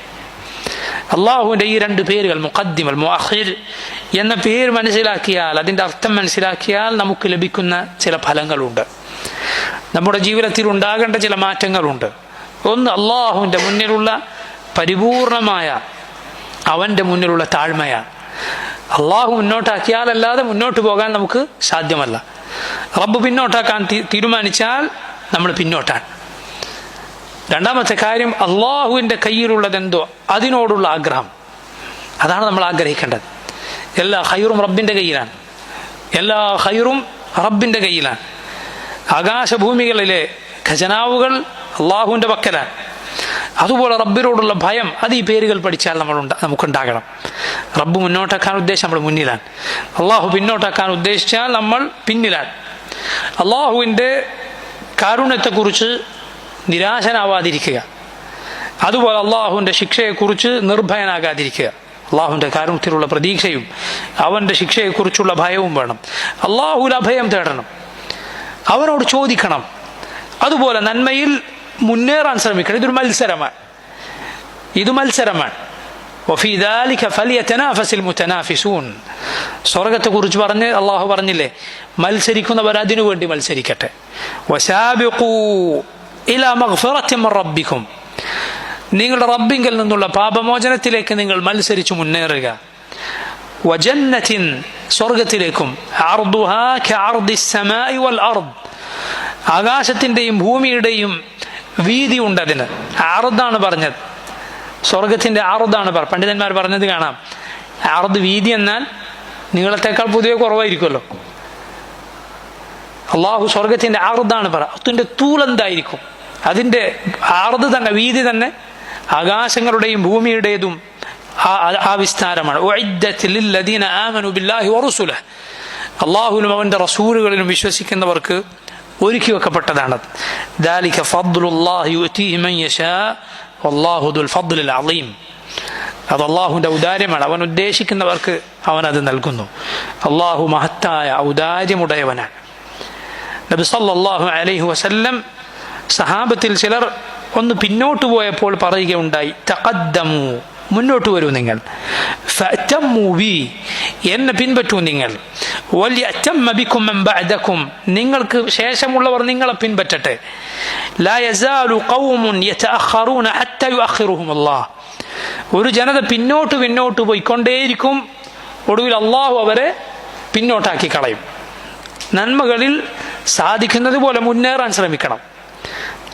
അള്ളാഹുവിൻ്റെ ഈ രണ്ട് പേരുകൾ, മുഖദ്ദിം മുഅഖിർ എന്ന പേര് മനസ്സിലാക്കിയാൽ, അതിൻ്റെ അർത്ഥം മനസ്സിലാക്കിയാൽ നമുക്ക് ലഭിക്കുന്ന ചില ഫലങ്ങളുണ്ട്, നമ്മുടെ ജീവിതത്തിൽ ഉണ്ടാകേണ്ട ചില മാറ്റങ്ങളുണ്ട്. ഒന്ന്, അള്ളാഹുവിൻ്റെ മുന്നിലുള്ള പരിപൂർണമായ അവൻ്റെ മുന്നിലുള്ള താഴ്മയാണ്. അള്ളാഹു മുന്നോട്ടാക്കിയാലല്ലാതെ മുന്നോട്ട് പോകാൻ നമുക്ക് സാധ്യമല്ല. റബ്ബ് പിന്നോട്ടാക്കാൻ തീരുമാനിച്ചാൽ നമ്മൾ പിന്നോട്ടാണ്. രണ്ടാമത്തെ കാര്യം, അള്ളാഹുവിൻ്റെ കയ്യിലുള്ളതെന്തോ അതിനോടുള്ള ആഗ്രഹം, അതാണ് നമ്മൾ ആഗ്രഹിക്കേണ്ടത്. എല്ലാ ഖൈറും റബ്ബിൻ്റെ കയ്യിലാണ്, എല്ലാ ഖൈറും റബ്ബിൻ്റെ കയ്യിലാണ്. ആകാശഭൂമികളിലെ ഖജനാവുകൾ അള്ളാഹുവിൻ്റെ പക്കലാണ്. അതുപോലെ റബ്ബിനോടുള്ള ഭയം, അത് ഈ പേരുകൾ പഠിച്ചാൽ നമുക്കുണ്ടാകണം. റബ്ബ് മുന്നോട്ടാക്കാൻ ഉദ്ദേശിച്ചാൽ നമ്മൾ മുന്നിലാണ്, അള്ളാഹു പിന്നോട്ടാക്കാൻ ഉദ്ദേശിച്ചാൽ നമ്മൾ പിന്നിലാണ്. അള്ളാഹുവിൻ്റെ കാരുണ്യത്തെക്കുറിച്ച് നിരാശനാവാതിരിക്കുക, അതുപോലെ അള്ളാഹുവിൻ്റെ ശിക്ഷയെക്കുറിച്ച് നിർഭയനാകാതിരിക്കുക. അള്ളാഹുവിൻ്റെ കാരുണ്യത്തിലുള്ള പ്രതീക്ഷയും അവൻ്റെ ശിക്ഷയെക്കുറിച്ചുള്ള ഭയവും വേണം. അള്ളാഹുവിൽ അഭയം തേടണം, അവനോട് ചോദിക്കണം. അതുപോലെ നന്മയിൽ മുന്നേറാൻ ശ്രമിക്കണം. ഇതൊരു മത്സരമാണ്, ഇത് മത്സരമാണ്. വഫീ ദാലിക ഫലിയതനാഫസിൽ മുതനാഫിസൂൻ. സ്വർഗത്തെക്കുറിച്ച് പറഞ്ഞ് അള്ളാഹു പറഞ്ഞില്ലേ, മത്സരിക്കുന്നവർ അതിനു വേണ്ടി മത്സരിക്കട്ടെ. വസാബിഖൂ ഇലാ മഗ്ഫിറത്തിൻ മിർ റബ്ബിക്കും. നിങ്ങളുടെ റബ്ബിങ്കിൽ നിന്നുള്ള പാപമോചനത്തിലേക്ക് നിങ്ങൾ മത്സരിച്ചു മുന്നേറുക. വജന്നത്തിൻ, സ്വർഗത്തിലേക്കും. അർദുഹാ കഅർദിസ് സമാഇ വൽ അർദ്, ആകാശത്തിൻ്റെയും ഭൂമിയുടെയും വീതി ഉണ്ട് അതിന്. അർദാണ് പറഞ്ഞത്, സ്വർഗത്തിൻ്റെ അർദാണ്. പണ്ഡിതന്മാർ പറഞ്ഞത് കാണാം, അർദ് വീതി എന്നാൽ നീളത്തേക്കാൾ പൊതുവെ കുറവായിരിക്കുമല്ലോ. അള്ളാഹു സ്വർഗത്തിൻ്റെ അർദാണ് പറ, അതിൻ്റെ തൂലെന്തായിരിക്കും, അതിൻ്റെ അർദ് തന്നെ, വീതി തന്നെ ആകാശങ്ങളുടെയും ഭൂമിയുടേതും ആ വിസ്താരമാണ്. അള്ളാഹുവിനും അവൻ്റെ റസൂലുകളിലും വിശ്വസിക്കുന്നവർക്ക് ഒരുക്കി വെക്കപ്പെട്ടതാണ്. ദാലിക ഫദ്ലുല്ലാഹി യുഅ്തീഹി മൻ യശാ വല്ലാഹു ദുൽ ഫദ്ലിൽ അളീം. അത് അള്ളാഹുവിൻ്റെ ഔദാര്യമാണ്, അവൻ ഉദ്ദേശിക്കുന്നവർക്ക് അവനത് നൽകുന്നു. അള്ളാഹു മഹത്തായ ഔദാര്യമുടയവനാണ്. നബി സല്ലല്ലാഹു അലൈഹി വസല്ലം സഹാബത്തിൽ ചിലർ ഒന്ന് പിന്നോട്ട് പോയപ്പോൾ പറയുകയുണ്ടായി, തഖദ്ദമു, മുന്നോട്ട് വരൂ നിങ്ങൾ, ഫഅതമ്മു ബി, എന്നെ പിൻപറ്റൂ നിങ്ങൾ, വലിയതമ്മ ബികും മൻ ബഅദകും, നിങ്ങൾക്ക് ശേഷമുള്ളവർ നിങ്ങളെ പിൻപറ്റട്ടെ. ലാ യസാലു ഖൗമുൻ യതഅഖറൂന ഹത്താ യുഅഖിറുഹും അല്ലാഹ്. ഒരു ജനത പിന്നോട്ട് പോയിക്കൊണ്ടേയിരിക്കും, ഒടുവിൽ അള്ളാഹു അവരെ പിന്നോട്ടാക്കി കളയും. നന്മകളിൽ സാധിക്കുന്നത് പോലെ മുന്നേറാൻ ശ്രമിക്കണം,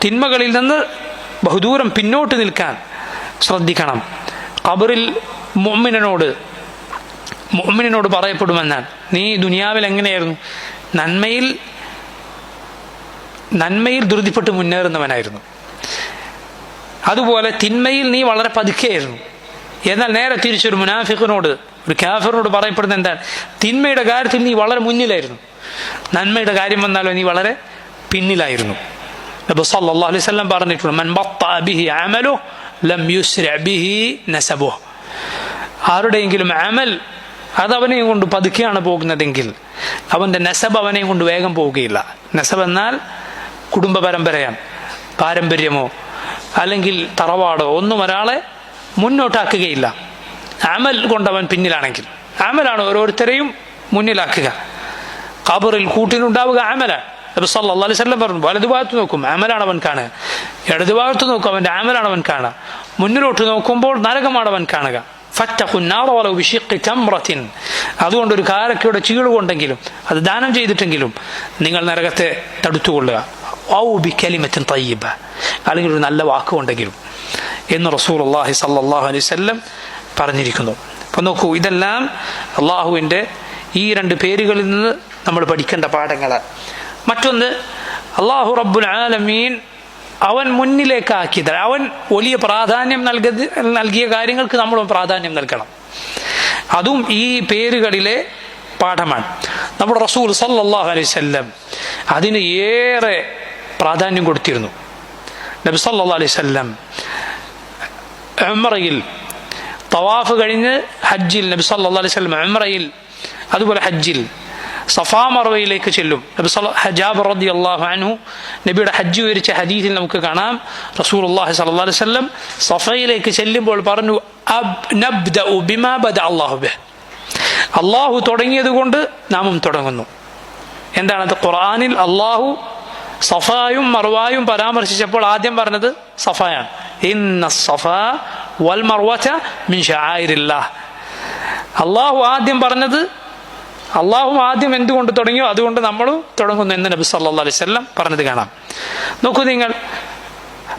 തിന്മകളിൽ നിന്ന് ബഹുദൂരം പിന്നോട്ട് നിൽക്കാൻ ശ്രദ്ധിക്കണം. ഖബറിൽ മുഅ്മിനോട് പറയപ്പെടുമെന്നാണ്, നീ ദുനിയാവിൽ എങ്ങനെയായിരുന്നു? നന്മയിൽ ധൃതിപ്പെട്ട് മുന്നേറുന്നവനായിരുന്നു, അതുപോലെ തിന്മയിൽ നീ വളരെ പതുക്കെയായിരുന്നു. എന്നാൽ നേരെ തിരിച്ചൊരു മുനാഫിഖിനോട്, ഒരു കാഫിറിനോട് പറയപ്പെടുന്ന എന്താണ്? തിന്മയുടെ കാര്യത്തിൽ നീ വളരെ മുന്നിലായിരുന്നു, നന്മയുടെ കാര്യം വന്നാലോ നീ വളരെ പിന്നിലായിരുന്നു. നബി സല്ലല്ലാഹു അലൈഹി വസല്ലം പറഞ്ഞിട്ടുണ്ട്, മൻ ബത്തഅ ബിഹി അമലുഹു ലം യുസ്രി ബിഹി നസബുഹു. ആരുടെയെങ്കിലും അമൽ അത് അവനെയും കൊണ്ട് പതുക്കെയാണ് പോകുന്നതെങ്കിൽ അവൻ്റെ നസബ് അവനെയും കൊണ്ട് വേഗം പോവുകയില്ല. നസബ് എന്നാൽ കുടുംബ പരമ്പരയാണ്, പാരമ്പര്യമോ അല്ലെങ്കിൽ തറവാടോ ഒന്നും ഒരാളെ മുന്നോട്ടാക്കുകയില്ല. അമൽ കൊണ്ടവൻ പിന്നിലാണെങ്കിൽ, അമലാണ് ഓരോരുത്തരെയും മുന്നിലാക്കുക. ഖബറിൽ കൂട്ടിനുണ്ടാവുക അമലാണ്. നബി സല്ലല്ലാഹു അലൈഹി വസല്ലം പറഞ്ഞു, വലതുഭാഗത്ത് നോക്കും അമലാണ് അവൻ കാണുക, ഇടതുഭാഗത്ത് നോക്കും അവൻ്റെ അമലാണ് അവൻ കാണുക, മുന്നിലോട്ട് നോക്കുമ്പോൾ നരകമാണ് അവൻ കാണുക. അതുകൊണ്ട് ഒരു കാരക്കയുടെ ചീളുകൊണ്ടെങ്കിലും അത് ദാനം ചെയ്തിട്ടെങ്കിലും നിങ്ങൾ നരകത്തെ തടുത്തുകൊള്ളുക. അല്ലെങ്കിൽ ഒരു നല്ല വാക്കുകൊണ്ടെങ്കിലും എന്ന് റസൂലുള്ളാഹി സ്വല്ലല്ലാഹു അലൈഹി വസല്ലം പറഞ്ഞിരിക്കുന്നു. അപ്പം നോക്കൂ, ഇതെല്ലാം അള്ളാഹുവിൻ്റെ ഈ രണ്ട് പേരുകളിൽ നിന്ന് നമ്മൾ പഠിക്കേണ്ട പാഠങ്ങളാണ്. മറ്റൊന്ന്, അള്ളാഹു റബ്ബുൽ ആലമീൻ അവൻ മുന്നിലേക്കാക്കിയത്, അവൻ വലിയ പ്രാധാന്യം നൽകിയ കാര്യങ്ങൾക്ക് നമ്മളും പ്രാധാന്യം നൽകണം. അതും ഈ പേരുകളിലെ പാഠമാണ്. നമ്മുടെ റസൂൽ സല്ലല്ലാഹു അലൈഹി വസല്ലം അതിന് ഏറെ പ്രാധാന്യം കൊടുത്തിരുന്നു. നബി സല്ലല്ലാഹു അലൈഹി വസല്ലം ഉംറയിൽ തവാഫ് കഴിഞ്ഞ് ഹജ്ജിൽ, നബി സല്ലല്ലാഹു അലൈഹി വസല്ലം ഉംറയിൽ അതുപോലെ ഹജ്ജിൽ സഫാ മർവയിലേക്ക് ചെല്ലും. ജാബിർ റളിയല്ലാഹു അൻഹു നബിയുടെ ഹജ്ജ് വിവരിച്ച ഹദീസിൽ നമുക്ക് കാണാം, റസൂലുള്ളാഹി സ്വല്ലല്ലാഹു അലൈഹി വസല്ലം സഫയിലേക്ക് ചെല്ലുമ്പോൾ പറഞ്ഞു, നബ്ദഉ ബിമാ ബദഅ അല്ലാഹു ബിഹി. അല്ലാഹു തുടങ്ങിയത് കൊണ്ട് നാമും തുടങ്ങുന്നു. എന്താണത്? ഖുർആനിൽ അല്ലാഹു സഫായും മർവായും പരാമർശിച്ചപ്പോൾ ആദ്യം പറഞ്ഞത് സഫയാണ്. ഇന്ന സഫാ വൽ മർവത മിൻ ശആയിരില്ലാഹ്. അല്ലാഹു ആദ്യം പറഞ്ഞത്, അള്ളാഹു ആദ്യം എന്തുകൊണ്ട് തുടങ്ങിയോ അതുകൊണ്ട് നമ്മളും തുടങ്ങുന്നു എന്ന് നബി സല്ലല്ലാഹു അലൈഹി വസല്ലം പറഞ്ഞത് കാണാം. നോക്കൂ നിങ്ങൾ,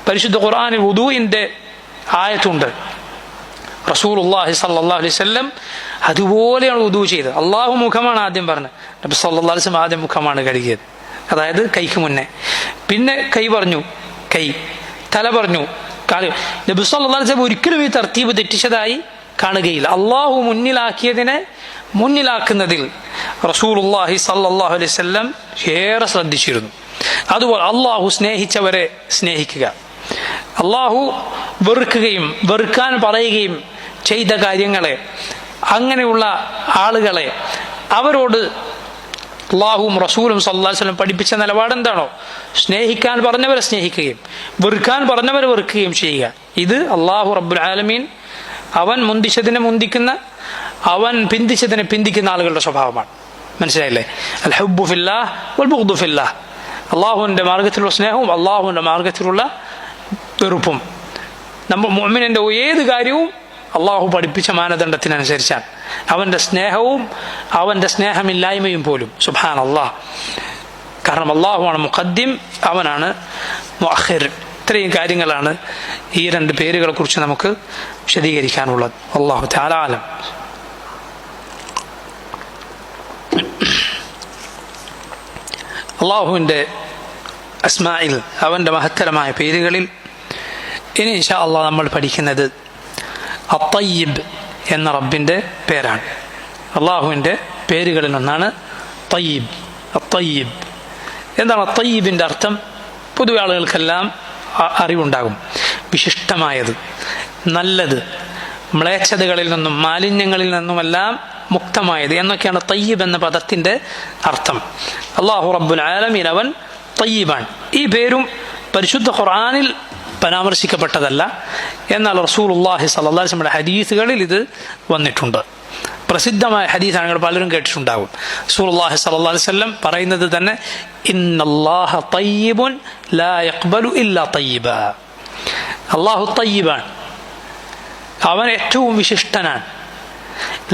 പരിശുദ്ധ ഖുർആനിൽ വുദൂഇന്റെ ആയത്തുണ്ട്. റസൂലുള്ളാഹി സ്വല്ലല്ലാഹു അലൈഹി വസല്ലം അതുപോലെയാണ് വുദൂ ചെയ്തത്. അള്ളാഹു മുഖമാണ് ആദ്യം പറഞ്ഞത്, നബി സല്ലല്ലാഹു അലൈഹി വസല്ലം ആദ്യം മുഖമാണ് കഴുകിയത്, അതായത് കൈക്ക് മുന്നേ. പിന്നെ കൈ പറഞ്ഞു, കൈ, തല പറഞ്ഞു, കാല്. നബി സല്ലല്ലാഹു അലൈഹി വസല്ലം ഒരിക്കലും ഈ തർത്തീബ് തെറ്റിച്ചതായി കാണുകയില്ല. അള്ളാഹു മുന്നിലാക്കിയതിനെ മുന്നിലാക്കുന്നതിൽ റസൂലുള്ളാഹി സ്വല്ലല്ലാഹു അലൈഹി വസല്ലം ഏറെ ശ്രദ്ധിച്ചിരുന്നു. അതുപോലെ അള്ളാഹു സ്നേഹിച്ചവരെ സ്നേഹിക്കുക, അള്ളാഹു വെറുക്കാൻ പറയുകയും ചെയ്ത കാര്യങ്ങളെ, അങ്ങനെയുള്ള ആളുകളെ, അവരോട് അള്ളാഹുവും റസൂലും സല്ലല്ലാഹു അലൈഹി വസല്ലം പഠിപ്പിച്ച നിലപാട് എന്താണോ, സ്നേഹിക്കാൻ പറഞ്ഞവരെ സ്നേഹിക്കുകയും വെറുക്കാൻ പറഞ്ഞവരെ വെറുക്കുകയും ചെയ്യുക. ഇത് അള്ളാഹു റബ്ബുൽ ആലമീൻ അവൻ മുന്തിച്ചതിനെ മുന്തിക്കുന്ന, അവൻ പിന്തിച്ചതിനെ പിന്തിക്കുന്ന ആളുകളുടെ സ്വഭാവമാണ്. മനസ്സിലായില്ലേ? അൽ ഹുബ്ബു ഫില്ലാഹ് വൽ ബുഗ്ദു ഫില്ലാഹ്. അള്ളാഹുവിൻ്റെ മാർഗത്തിലുള്ള സ്നേഹവും അള്ളാഹുവിൻ്റെ മാർഗത്തിലുള്ള വെറുപ്പും. നമ്മൾ മുഅ്മിനിന്റെ ഏത് കാര്യവും അള്ളാഹു പഠിപ്പിച്ച മാനദണ്ഡത്തിനനുസരിച്ചാണ്. അവൻ്റെ സ്നേഹവും അവൻ്റെ സ്നേഹമില്ലായ്മയും പോലും. സുബ്ഹാനല്ലാഹ്. കാരണം അള്ളാഹുവാണ് മുഖദ്ദിം, അവനാണ് മുഅഖിർ. ഇത്രയും കാര്യങ്ങളാണ് ഈ രണ്ട് പേരുകളെ കുറിച്ച് നമുക്ക് വിശദീകരിക്കാനുള്ളത്. അല്ലാഹു തആല ആലം. അള്ളാഹുവിൻ്റെ അസ്മായിൽ, അവൻ്റെ മഹത്തരമായ പേരുകളിൽ ഇനി ഇൻഷാ അല്ലാഹ് നമ്മൾ പഠിക്കുന്നത് അത്തയ്യിബ് എന്ന റബ്ബിൻ്റെ പേരാണ്. അള്ളാഹുവിൻ്റെ പേരുകളിൽ ഒന്നാണ് തയ്യിബ്. അത്തയ്യിബ് എന്താണ്? അത്തയ്യിബിൻ്റെ അർത്ഥം പൊതുവെ ആളുകൾക്കെല്ലാം അറിവുണ്ടാകും. വിശിഷ്ടമായത്, നല്ലത്, മ്ലേച്ഛതകളിൽ നിന്നും മാലിന്യങ്ങളിൽ നിന്നുമെല്ലാം മുക്തമായത് എന്നൊക്കെയാണ് തയ്യിബ് എന്ന പദത്തിൻ്റെ അർത്ഥം. അല്ലാഹു റബ്ബുൽ ആലമീൻ അവൻ തയ്യിബാണ്. ഈ പേരും പരിശുദ്ധ ഖുർആനിൽ പരാമർശിക്കപ്പെട്ടതല്ല, എന്നാൽ റസൂലുള്ളാഹി സ്വല്ലല്ലാഹു അലൈഹി വസല്ലം ഹദീസുകളിൽ ഇത് വന്നിട്ടുണ്ട്. പ്രസിദ്ധമായ ഹദീസാണ്, നിങ്ങൾ പലരും കേട്ടിട്ടുണ്ടാകും. റസൂലുള്ളാഹി സ്വല്ലല്ലാഹു അലൈഹി വസല്ലം പറയുന്നത് തന്നെ, ഇന്നല്ലാഹ തയ്യിബുൻ ലാ യഖ്ബലു ഇല്ലാ തയ്യിബാ. അല്ലാഹു തയ്യിബാണ്, അവൻ ഏറ്റവും വിശിഷ്ടനാണ്.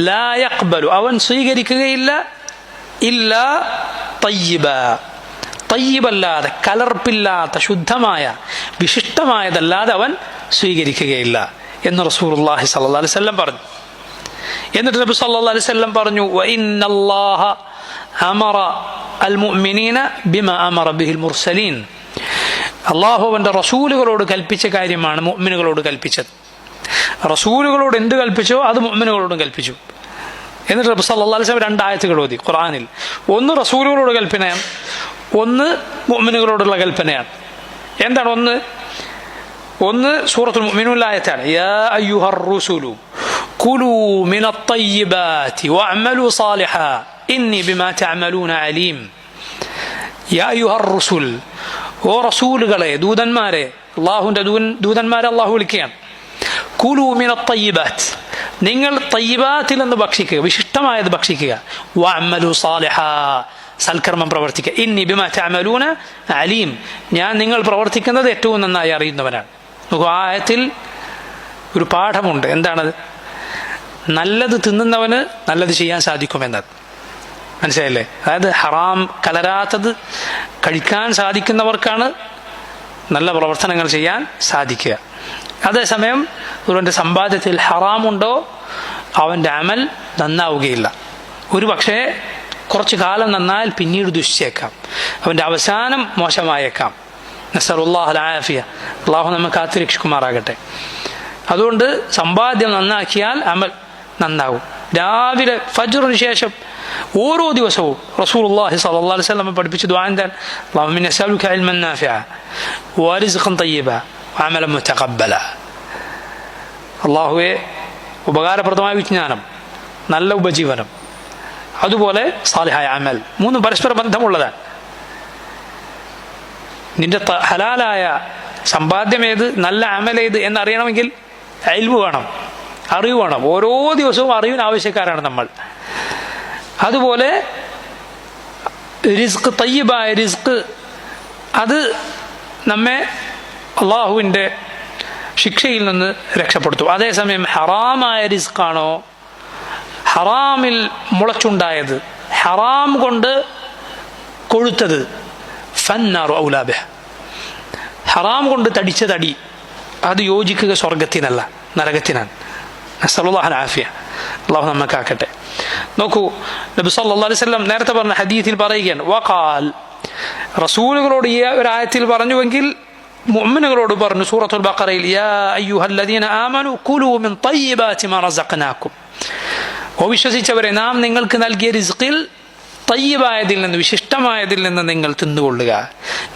ലാ യഖ്ബലു, അവൻ സ്വീകരിക്കുകയില്ല, ഇല്ലാ തയ്യിബാ, തയ്യിബല്ലാതെ, കലർപ്പില്ലാത്ത, ശുദ്ധമായ, വിശിഷ്ടമായതല്ലാതെ അവൻ സ്വീകരിക്കുകയില്ല എന്ന് റസൂലുള്ളാഹി സ്വല്ലല്ലാഹു അലൈഹി വസല്ലം പറഞ്ഞു. എന്നിട്ട് നബി സല്ലല്ലാഹു അലൈഹി വസല്ലം പറഞ്ഞു, വഇന്നല്ലാഹ അമറ അൽ മുഅ്മിനീന ബിമാ അമറ ബിഹിൽ മുർസലീൻ. അള്ളാഹു അവൻ്റെ റസൂലുകളോട് കൽപ്പിച്ച കാര്യമാണ് മുഅ്മിനുകളോട് കൽപ്പിച്ചത്. റസൂലുകളോട് എന്ത് കൽപ്പിച്ചോ അത് മുഅ്മിനുകളോടും കൽപ്പിച്ചു. എന്നിട്ട് നബി സല്ലല്ലാഹു അലൈഹി വസല്ലം 2 ആയത്തുകൾ ഓതി ഖുർആനിൽ. ഒന്ന് റസൂലുകളോട് കൽപ്പനയാണ്, ഒന്ന് മുഅ്മിനുകളോടുള്ള കൽപ്പനയാണ്. എന്താണ് ഒന്ന് സൂറത്തുൽ മുഅ്മിനൂൻ ആയത്താണ്. യാ അയ്യുഹർ റസൂലു കുലൂ മിനത് തയ്യിബാതി വഅമലു സാലിഹാ ഇന്നി ബിമാ തഅമലൂന അലീം. യാ അയ്യുഹർ റസൂൽ, ഓ റസൂലുകളെ, ദൂതന്മാരെ, അല്ലാഹുവിൻ്റെ ദൂതന്മാരെ അല്ലാഹു വിളിക്കുകയാണ്. കുലൂ മിനത് തയ്യിബാത്, നിങ്ങൾ തയ്യിബാത്തിൽ നിന്ന് ഭക്ഷിക്കുക, വിശിഷ്ടമായത് ഭക്ഷിക്കുക. വഅമലു സാലിഹാ, സൽക്കർമ്മം പ്രവർത്തിക്കുക. ഇന്നി ബിമാ തഅമലൂന അലീം, ഞാൻ നിങ്ങൾ പ്രവർത്തിക്കുന്നത് ഏറ്റവും നന്നായി അറിയുന്നവനാണ്. നമുക്ക് ആ ആയത്തിൽ ഒരു പാഠമുണ്ട്. എന്താണത്? നല്ലത് തിന്നുന്നവന് നല്ലത് ചെയ്യാൻ സാധിക്കുമെന്നത്. മനസ്സിലായില്ലേ? അതായത് ഹറാം കലരാത്തത് കഴിക്കാൻ സാധിക്കുന്നവർക്കാണ് നല്ല പ്രവർത്തനങ്ങൾ ചെയ്യാൻ സാധിക്കുക. അതേസമയം ഒരുവൻ്റെ സമ്പാദ്യത്തിൽ ഹറാമുണ്ടോ അവൻ്റെ അമൽ നന്നാവുകയില്ല. ഒരു പക്ഷേ കുറച്ചു കാലം നന്നായാൽ പിന്നീട് ദുഷിച്ചേക്കാം, അവൻ്റെ അവസാനം മോശമായേക്കാം. നസ്അലുല്ലാഹൽ ആഫിയ, അള്ളാഹു നമ്മെ കാത്തുരക്ഷിക്കുമാറാകട്ടെ. അതുകൊണ്ട് സമ്പാദ്യം നന്നാക്കിയാൽ അമൽ നന്നാവും. രാവിലെ ഫജ്റിന് ശേഷം ഓരോ ദിവസവും റസൂലുള്ളാഹി സ്വല്ലല്ലാഹു അലൈഹി വസല്ലം പഠിപ്പിച്ച ദുആ എന്താണ്? അല്ലാഹുമ്മ ഇന്നി അസ്അലുക ഇൽമൻ നാഫിഅ വറിസ്ഖൻ തയ്യിബ വഅമലൻ മുതഖബ്ബല. അല്ലാഹുവേ, ഉപകാരപ്രദമായ വിജ്ഞാനം, നല്ല ഉപജീവനം, അതുപോലെ സാലിഹായ അമൽ, മൂന്നും പരസ്പര ബന്ധമുള്ളതാണ്. നിന്റെ ഹലാലായ സമ്പാദ്യം ഏത്, നല്ല അമൽ ഏത് എന്നറിയണമെങ്കിൽ ഇൽമു വേണം, അറിവ് വേണം. ഓരോ ദിവസവും അറിവിന് ആവശ്യക്കാരാണ് നമ്മൾ. അതുപോലെ റിസ്ക്, തയ്യിബായ റിസ്ക്, അത് നമ്മെ അള്ളാഹുവിൻ്റെ ശിക്ഷയിൽ നിന്ന് രക്ഷപ്പെടുത്തും. അതേസമയം ഹറാമായ റിസ്ക്കാണോ, ഹറാമിൽ മുളച്ചുണ്ടായത്, ഹറാം കൊണ്ട് കൊഴുത്തത്, ഫന്നാറു ഔലാ ബിഹ, ഹറാം കൊണ്ട് തടിച്ച തടി, അത് യോജിക്കുക സ്വർഗത്തിനല്ല, നരകത്തിനാണ്. നസ്അലുല്ലാഹൽ ആഫിയ, അള്ളാഹു നമ്മെ കാക്കട്ടെ. നോക്കൂ, നബി സല്ലല്ലാഹു അലൈഹി വസല്ലം നേരത്തെ പറഞ്ഞ ഹദീസിൽ പറയുകയാണ്, വഖാൽ, റസൂലുകളോട് ഈ ഒരു ആയത്തിൽ പറഞ്ഞുവെങ്കിൽ മുഅ്മിനുകളോട് പറഞ്ഞു സൂറത്തുൽ ബഖറയിൽ, യാ അയ്യുഹല്ലദീന ആമനു കുലൂ മിൻ തയ്യിബാതി മാ റസഖ്നാകും. ഓ വിശ്വസിച്ചവരെ, നാം നിങ്ങൾക്ക് നൽകിയ റിസ്ഖിൽ തയ്യിബായതിൽ നിന്ന്, വിശിഷ്ടമായതിൽ നിന്ന് നിങ്ങൾ തിന്നുകൊള്ളുക.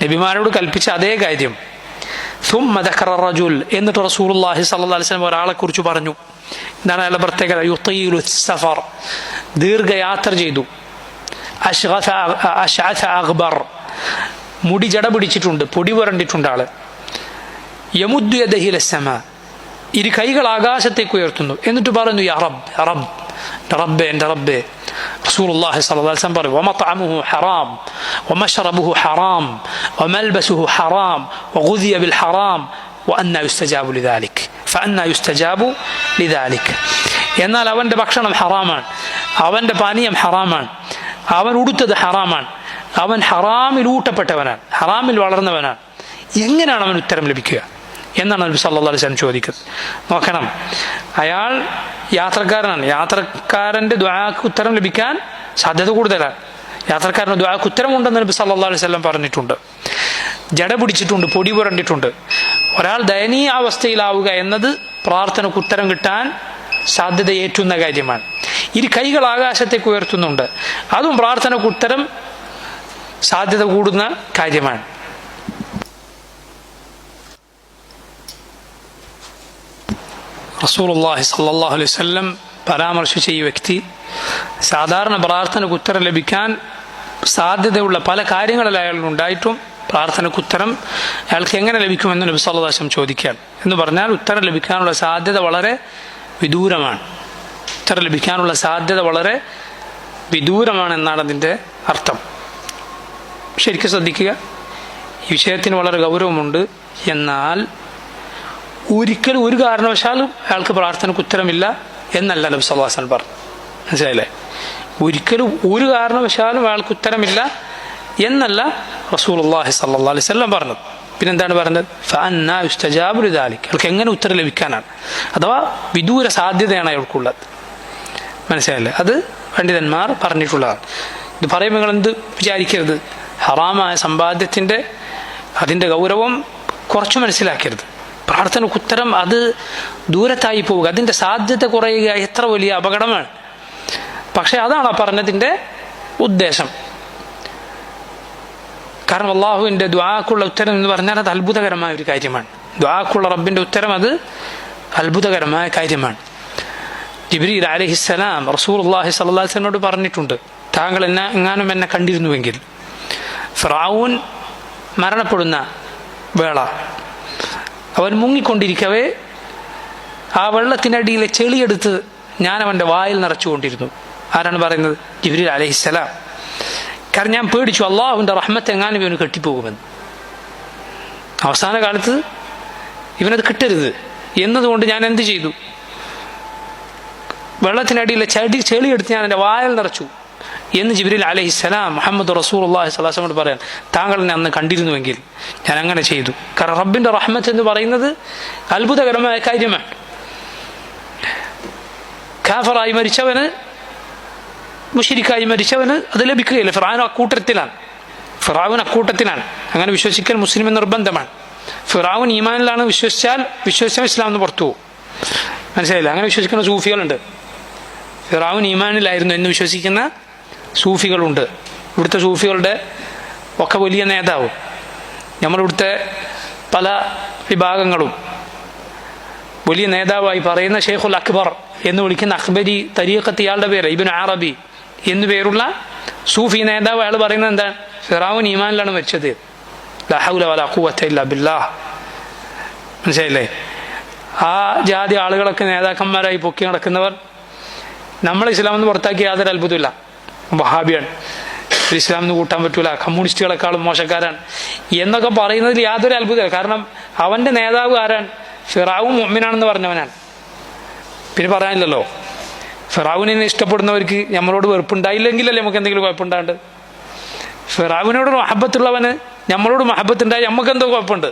നബിമാരോട് കൽപ്പിച്ച അതേ കാര്യം. സുമ്മ ദക്കറ റജുൽ, എന്നിട്ട് റസൂലുള്ളാഹി സ്വല്ലല്ലാഹു അലൈഹി വസല്ലം ഒരാളെ കുറിച്ച് പറഞ്ഞു. എന്താണ് അയാളുടെ പ്രത്യേകത? യുതീലു സഫർ, ദീർഘയാത്ര ചെയ്തു. അശ്അസ അഗ്ബർ, മുടി ജട പിടിച്ചിട്ടുണ്ട്, പൊടി പുരണ്ടിട്ടുണ്ട് ആള്. യമുദ്ദു യദഹി ഇലസ്സമാ, ഇരു കൈകൾ ആകാശത്തേക്ക് ഉയർത്തുന്നു. എന്നിട്ട് പറയുന്നു, യാ റബ്ബ്, യാ റബ്ബ്, എൻ്റെ റബ്ബേ, എൻ്റെ റബ്ബേ. റസൂലുള്ളാഹി സ്വല്ലല്ലാഹു അലൈഹി വസല്ലം പറഞ്ഞു, വമത്അമുഹു ഹറാം വമശ്റബുഹു ഹറാം വമൽബസുഹു ഹറാം വഗുദിയ ബിൽ ഹറാം വഅന്നാ യുസ്തജാബു ലിദാലിക് ഫഅന്നാ യുസ്തജാബു ലിദാലിക്. എന്നാൽ അവൻ്റെ ഭക്ഷണം ഹറാമാണ്, അവൻ്റെ പാനീയം ഹറാമാണ്, അവൻ ഉടുത്തത് ഹറാമാണ്, അവൻ ഹറാമിൽ ഊട്ടപ്പെട്ടവനാണ്, ഹറാമിൽ വളർന്നവനാണ്. എങ്ങനെയാണ് അവൻ ഉത്തരം ലഭിക്കുക എന്നാണ് നബി സല്ലല്ലാഹു അലൈഹി വസല്ലം ചോദിക്കുന്നത്. നോക്കണം, അയാൾ യാത്രക്കാരനാണ്. യാത്രക്കാരൻ്റെ ദുആക്ക് ഉത്തരം ലഭിക്കാൻ സാധ്യത കൂടുതലാണ്. യാത്രക്കാരന് ദുആക്ക് ഉത്തരമുണ്ടെന്ന് നബി സല്ലല്ലാഹു അലൈഹി വസല്ലം പറഞ്ഞിട്ടുണ്ട്. ജട പിടിച്ചിട്ടുണ്ട്, പൊടി പുരണ്ടിട്ടുണ്ട്. ഒരാൾ ദയനീയ അവസ്ഥയിലാവുക എന്നത് പ്രാർത്ഥനക്ക് ഉത്തരം കിട്ടാൻ സാധ്യത ഏറ്റുന്ന കാര്യമാണ്. ഇരു കൈകൾ ആകാശത്തേക്ക് ഉയർത്തുന്നുണ്ട്, അതും പ്രാർത്ഥനക്ക് ഉത്തരം സാധ്യത കൂടുന്ന കാര്യമാണ്. റസൂലുള്ളാഹി സ്വല്ലല്ലാഹു അലൈഹി വസല്ലം പരാമർശിച്ച ഈ വ്യക്തി സാധാരണ പ്രാർത്ഥനക്ക് ഉത്തരം ലഭിക്കാൻ സാധ്യതയുള്ള പല കാര്യങ്ങളിൽ അയാളുണ്ടായിട്ടും പ്രാർത്ഥനക്ക് ഉത്തരം അയാൾക്ക് എങ്ങനെ ലഭിക്കുമെന്ന് നബി സല്ലല്ലാഹു അലൈഹി വസല്ലം ചോദിക്കുകയാണ്. എന്ന് പറഞ്ഞാൽ ഉത്തരം ലഭിക്കാനുള്ള സാധ്യത വളരെ വിദൂരമാണ്. ഉത്തരം ലഭിക്കാനുള്ള സാധ്യത വളരെ വിദൂരമാണ് എന്നാണ് അതിൻ്റെ അർത്ഥം. ശരിക്കും ശ്രദ്ധിക്കുക, ഈ വിഷയത്തിന് വളരെ ഗൗരവമുണ്ട്. എന്നാൽ ഒരിക്കലും ഒരു കാരണവശാലും അയാൾക്ക് പ്രാർത്ഥനയ്ക്ക് ഉത്തരമില്ല എന്നല്ല നബി സല്ലല്ലാഹു അലൈഹി വസല്ലം പറഞ്ഞു. മനസ്സിലായില്ലേ? ഒരിക്കലും ഒരു കാരണവശാലും അയാൾക്ക് ഉത്തരമില്ല എന്നല്ല റസൂലുള്ളാഹി സ്വല്ലല്ലാഹു അലൈഹി വസല്ലം പറഞ്ഞത്. പിന്നെന്താണ് പറഞ്ഞത്? ഫഅന്നാ യുസ്തജാബു ലിദാലിക, അയാൾക്ക് എങ്ങനെ ഉത്തരം ലഭിക്കാനാണ്? അഥവാ വിദൂര സാധ്യതയാണ് അയാൾക്കുള്ളത്. മനസ്സിലായില്ലേ? അത് പണ്ഡിതന്മാർ പറഞ്ഞിട്ടുള്ളതാണ്. ഇത് പറയുമ്പോൾ നിങ്ങൾ എന്ത് വിചാരിക്കരുത്, ഹറാമായ സമ്പാദ്യത്തിൻ്റെ അതിൻ്റെ ഗൗരവം കുറച്ച് മനസ്സിലാക്കരുത്. പ്രാർത്ഥനയ്ക്ക് ഉത്തരം അത് ദൂരത്തായി പോവുക, അതിൻ്റെ സാധ്യത കുറയുക എത്ര വലിയ അപകടമാണ്. പക്ഷെ അതാണ് ആ പറഞ്ഞതിൻ്റെ ഉദ്ദേശം. കാരണം അള്ളാഹുവിൻ്റെ ദുആക്കുള്ള ഉത്തരം എന്ന് പറഞ്ഞാൽ അത് അത്ഭുതകരമായ ഒരു കാര്യമാണ്. ദുആക്കുള്ള റബ്ബിൻ്റെ ഉത്തരം അത് അത്ഭുതകരമായ കാര്യമാണ്. ജിബ്രീൽ അലൈഹിസ്സലാം റസൂലുള്ളാഹി സ്വല്ലല്ലാഹു അലൈഹി വസല്ലമയോട് പറഞ്ഞിട്ടുണ്ട്, താങ്കൾ എങ്ങാനും എന്നെ കണ്ടിരുന്നുവെങ്കിൽ. ഫിർഔൻ മരണപ്പെടുന്ന വേള, അവൻ മുങ്ങിക്കൊണ്ടിരിക്കവേ ആ വെള്ളത്തിനടിയിലെ ചെളിയെടുത്ത് ഞാൻ അവൻ്റെ വായിൽ നിറച്ചുകൊണ്ടിരുന്നു. ആരാണ് പറയുന്നത്? ജിബ്രീൽ അലൈഹിസ്സലാം. കാരണം ഞാൻ പേടിച്ചു അള്ളാഹുവിൻ്റെ റഹ്മത്ത് എങ്ങാനും ഇവന് കെട്ടിപ്പോകുമെന്ന്. അവസാന കാലത്ത് ഇവനത് കിട്ടരുത് എന്നതുകൊണ്ട് ഞാൻ എന്ത് ചെയ്തു? വെള്ളത്തിനടിയിലെ ചെളിയെടുത്ത് ഞാൻ എൻ്റെ വായിൽ നിറച്ചു എന്ന് ജിബ്രീൽ അലൈഹിസ്സലാം മുഹമ്മദ് റസൂലുള്ളാഹി സ്വല്ലല്ലാഹു അലൈഹി വസല്ലം പറയാൻ, താങ്കൾ എന്നെ അന്ന് കണ്ടിരുന്നുവെങ്കിൽ ഞാൻ അങ്ങനെ ചെയ്തു. കാരണം റബ്ബിൻ്റെ റഹ്മത്ത് എന്ന് പറയുന്നത് അത്ഭുതകരമായ കാര്യമാണ്. കാഫറായി മരിച്ചവന്, മുശ്രിക്കായി മരിച്ചവന് അത് ലഭിക്കുകയില്ല. ഫിർഔൻ അക്കൂട്ടത്തിലാണ്. അങ്ങനെ വിശ്വസിക്കൽ മുസ്ലിം നിർബന്ധമാണ്. ഫിർഔൻ ഈമാനിലാണ് വിശ്വസിച്ചാൽ ഇസ്ലാം എന്ന് പുറത്തു പോകും. മനസ്സിലായില്ല? അങ്ങനെ വിശ്വസിക്കുന്ന സൂഫികളുണ്ട്. ഫിർഔൻ ഈമാനിലായിരുന്നു എന്ന് വിശ്വസിക്കുന്ന സൂഫികളുണ്ട്. ഇവിടുത്തെ സൂഫികളുടെ ഒക്കെ വലിയ നേതാവ്, നമ്മളിവിടുത്തെ പല വിഭാഗങ്ങളും വലിയ നേതാവായി പറയുന്ന ഷെയ്ഖുൽ അക്ബർ എന്ന് വിളിക്കുന്ന അക്ബരി തരീഖത്ത്, ഇയാളുടെ പേര് ഇബ്നു അറബി എന്നു പേരുള്ള സൂഫി നേതാവ്. അയാൾ പറയുന്നത് എന്താണ്? ഫിർഔൻ ഈമാനിലാണ് മരിച്ചത്. ലാ ഹൗല വലാ ഖുവത ഇല്ലാ ബില്ലാഹ്. മനസ്സിലായില്ലേ? ആ ജാതി ആളുകളൊക്കെ നേതാക്കന്മാരായി പൊക്കി നടക്കുന്നവർ നമ്മൾ ഇസ്ലാമെന്ന് പുറത്താക്കിയ യാതൊരു അത്ഭുതമില്ല. വഹാബിയാണ്, ഇസ്ലാമെന്ന് കൂട്ടാൻ പറ്റൂല, കമ്മ്യൂണിസ്റ്റുകളെക്കാളും മോശക്കാരാണ് എന്നൊക്കെ പറയുന്നതിൽ യാതൊരു അത്ഭുതമില്ല. കാരണം അവൻ്റെ നേതാവ് ആരാണ്? ഫിർഔൻ മുഅ്മിനാണെന്ന് പറഞ്ഞവനാണ്. പിന്നെ പറയാനില്ലല്ലോ. ഫിർഔനിനെ ഇഷ്ടപ്പെടുന്നവർക്ക് നമ്മളോട് വെറുപ്പുണ്ടായില്ലെങ്കിലല്ലേ നമുക്ക് എന്തെങ്കിലും കുഴപ്പമുണ്ടാണ്ട്? ഫിർഔനോട് മഹബത്തുള്ളവന് നമ്മളോട് മഹബത്തുണ്ടായി നമുക്ക് എന്തോ കുഴപ്പമുണ്ട്?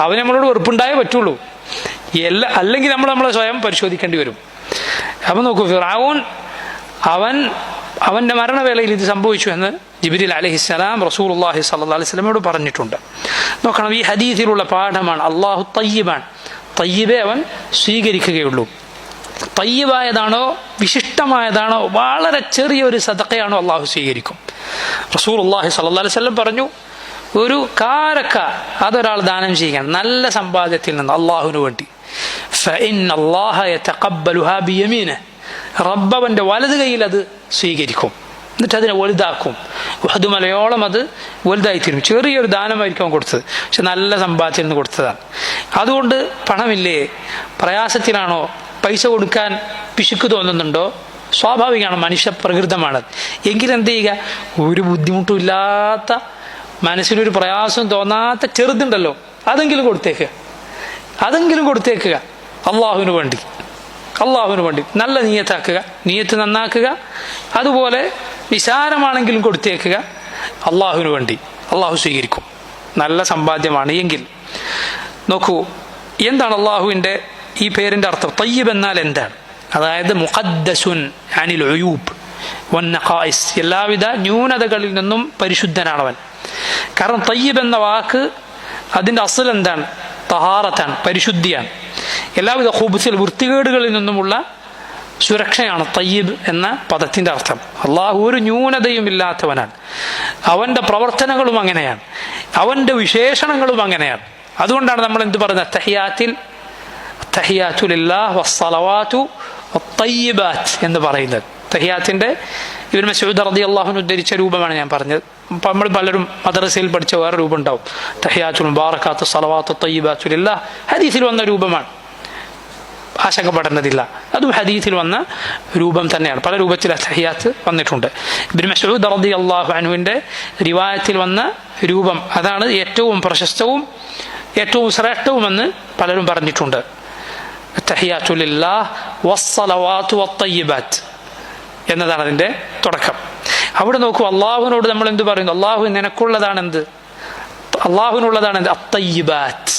അവന് നമ്മളോട് വെറുപ്പുണ്ടായേ പറ്റുള്ളൂ. അല്ലെങ്കിൽ നമ്മളെ സ്വയം പരിശോധിക്കേണ്ടി വരും. അപ്പം നോക്കൂ, ഫിർഔൻ അവൻ്റെ മരണവേളയിൽ ഇത് സംഭവിച്ചു എന്ന് ജിബ്രീൽ അലൈഹിസ്സലാം റസൂലുള്ളാഹി സ്വല്ലല്ലാഹു അലൈഹി വസല്ലമയോട് പറഞ്ഞിട്ടുണ്ട്. നോക്കണം, ഈ ഹദീസിലുള്ള പാഠമാണ് അള്ളാഹു തയ്യിബാണ്. തയ്യിബേ അവൻ സ്വീകരിക്കുകയുള്ളൂ. തയ്യിബായതാണോ വിശിഷ്ടമായതാണോ വളരെ ചെറിയൊരു സദഖയാണോ അള്ളാഹു സ്വീകരിക്കും. റസൂലുള്ളാഹി സ്വല്ലല്ലാഹു അലൈഹി വസല്ലം പറഞ്ഞു, ഒരു കാരക്ക അതൊരാൾ ദാനം ചെയ്യുകയാണ് നല്ല സമ്പാദ്യത്തിൽ നിന്ന് അള്ളാഹുവിന് വേണ്ടി. ഫഇന്ന അല്ലാഹ യതഖബ്ബലുഹാ ബിയമീനിഹി, റബ്ബ് അവൻ്റെ വലത് കൈയിൽ അത് സ്വീകരിക്കും, എന്നിട്ട് അതിനെ വലുതാക്കും. ഉഹദ് മലയോളം അത് വലുതായിത്തീരും. ചെറിയൊരു ദാനമായിരിക്കും അവൻ കൊടുത്തത്, പക്ഷെ നല്ല സമ്പാദ്യത്തിൽ നിന്ന് കൊടുത്തതാണ്. അതുകൊണ്ട് പണമില്ലേ, പ്രയാസത്തിലാണോ, പൈസ കൊടുക്കാൻ പിശുക്ക് തോന്നുന്നുണ്ടോ? സ്വാഭാവികമാണ്, മനുഷ്യ പ്രകൃതമാണ്. എങ്കിലെന്ത് ചെയ്യുക? ഒരു ബുദ്ധിമുട്ടും ഇല്ലാത്ത, മനസ്സിനൊരു പ്രയാസവും തോന്നാത്ത ചെറുതുണ്ടല്ലോ, അതെങ്കിലും കൊടുത്തേക്കുക. അള്ളാഹുവിന് വേണ്ടി നല്ല നിയ്യത്താക്കുക, നിയ്യത്ത് നന്നാക്കുക. അതുപോലെ നിസാരമാണെങ്കിലും കൊടുത്തേക്കുക അള്ളാഹുവിന് വേണ്ടി. അള്ളാഹു സ്വീകരിക്കും. നല്ല സമ്പാദ്യമാണ് എങ്കിൽ. നോക്കൂ, എന്താണ് അള്ളാഹുവിൻ്റെ ഈ പേരിൻ്റെ അർത്ഥം? തയ്യിബ് എന്നാൽ എന്താണ്? അതായത് മുഖദ്ദസുൻ അനിൽ ഉയൂബ് വന്നഖായിസ്, എല്ലാവിധ ന്യൂനതകളിൽ നിന്നും പരിശുദ്ധനാണവൻ. കാരണം തയ്യിബ് എന്ന വാക്ക് അതിൻ്റെ അസ്ൽ എന്താണ്? തഹാറത്താണ്, പരിശുദ്ധിയാണ്. എല്ലാവിധ ഖുബ്സിൽ, വൃത്തികേടുകളിൽ നിന്നുമുള്ള സുരക്ഷയാണ് തയ്യിബ് എന്ന പദത്തിൻ്റെ അർത്ഥം. അള്ളാഹു ഒരു ന്യൂനതയും ഇല്ലാത്തവനാണ്. അവൻ്റെ പ്രവർത്തനങ്ങളും അങ്ങനെയാണ്, അവൻ്റെ വിശേഷണങ്ങളും അങ്ങനെയാണ്. അതുകൊണ്ടാണ് നമ്മൾ എന്ത് പറയുന്നത്? തഹിയാത്തു ലില്ലാഹ് വസ്സലവാത്തു വത്തയ്യിബാത്ത് എന്ന് പറയുന്നത്. തഹിയാത്തിൻ്റെ ഇബ്നു മസ്ഊദ് റളിയല്ലാഹു അൻഹു ഉദ്ധരിച്ച രൂപമാണ് ഞാൻ പറഞ്ഞത്. നമ്മൾ പലരും മദ്രസയിൽ പഠിച്ച വേറെ രൂപം ഉണ്ടാവും. തഹിയാത്തുൽ മുബാറകാത്തു സ്വലവാത്തു തയ്യിബാത്തു ലില്ലാഹ് ഹദീസിൽ വന്ന രൂപമാണ്, ആശങ്കപ്പെടേണ്ടതില്ല. അതും ഹദീസിൽ വന്ന രൂപം തന്നെയാണ്. പല രൂപത്തിൽ തഹിയാത്ത് വന്നിട്ടുണ്ട്. ഇബ്നു മസ്ഊദ് റളിയല്ലാഹു അൻഹുവിൻ്റെ റിവായത്തിൽ വന്ന രൂപം അതാണ് ഏറ്റവും പ്രശസ്തവും ഏറ്റവും ശ്രേഷ്ഠവുമെന്ന് പലരും പറഞ്ഞിട്ടുണ്ട്. തഹിയാത്തു ലില്ലാഹ് വസ്സലവാത്തു വത്തയ്യിബാത്ത് എന്നതാണ് അതിൻ്റെ തുടക്കം. അവിടെ നോക്കൂ, അള്ളാഹുവിനോട് നമ്മൾ എന്ത് പറയുന്നു? അള്ളാഹു നിനക്കുള്ളതാണെന്ത്? അള്ളാഹുവിനുള്ളതാണെന്ത്? അത്തയ്യിബാത്ത്,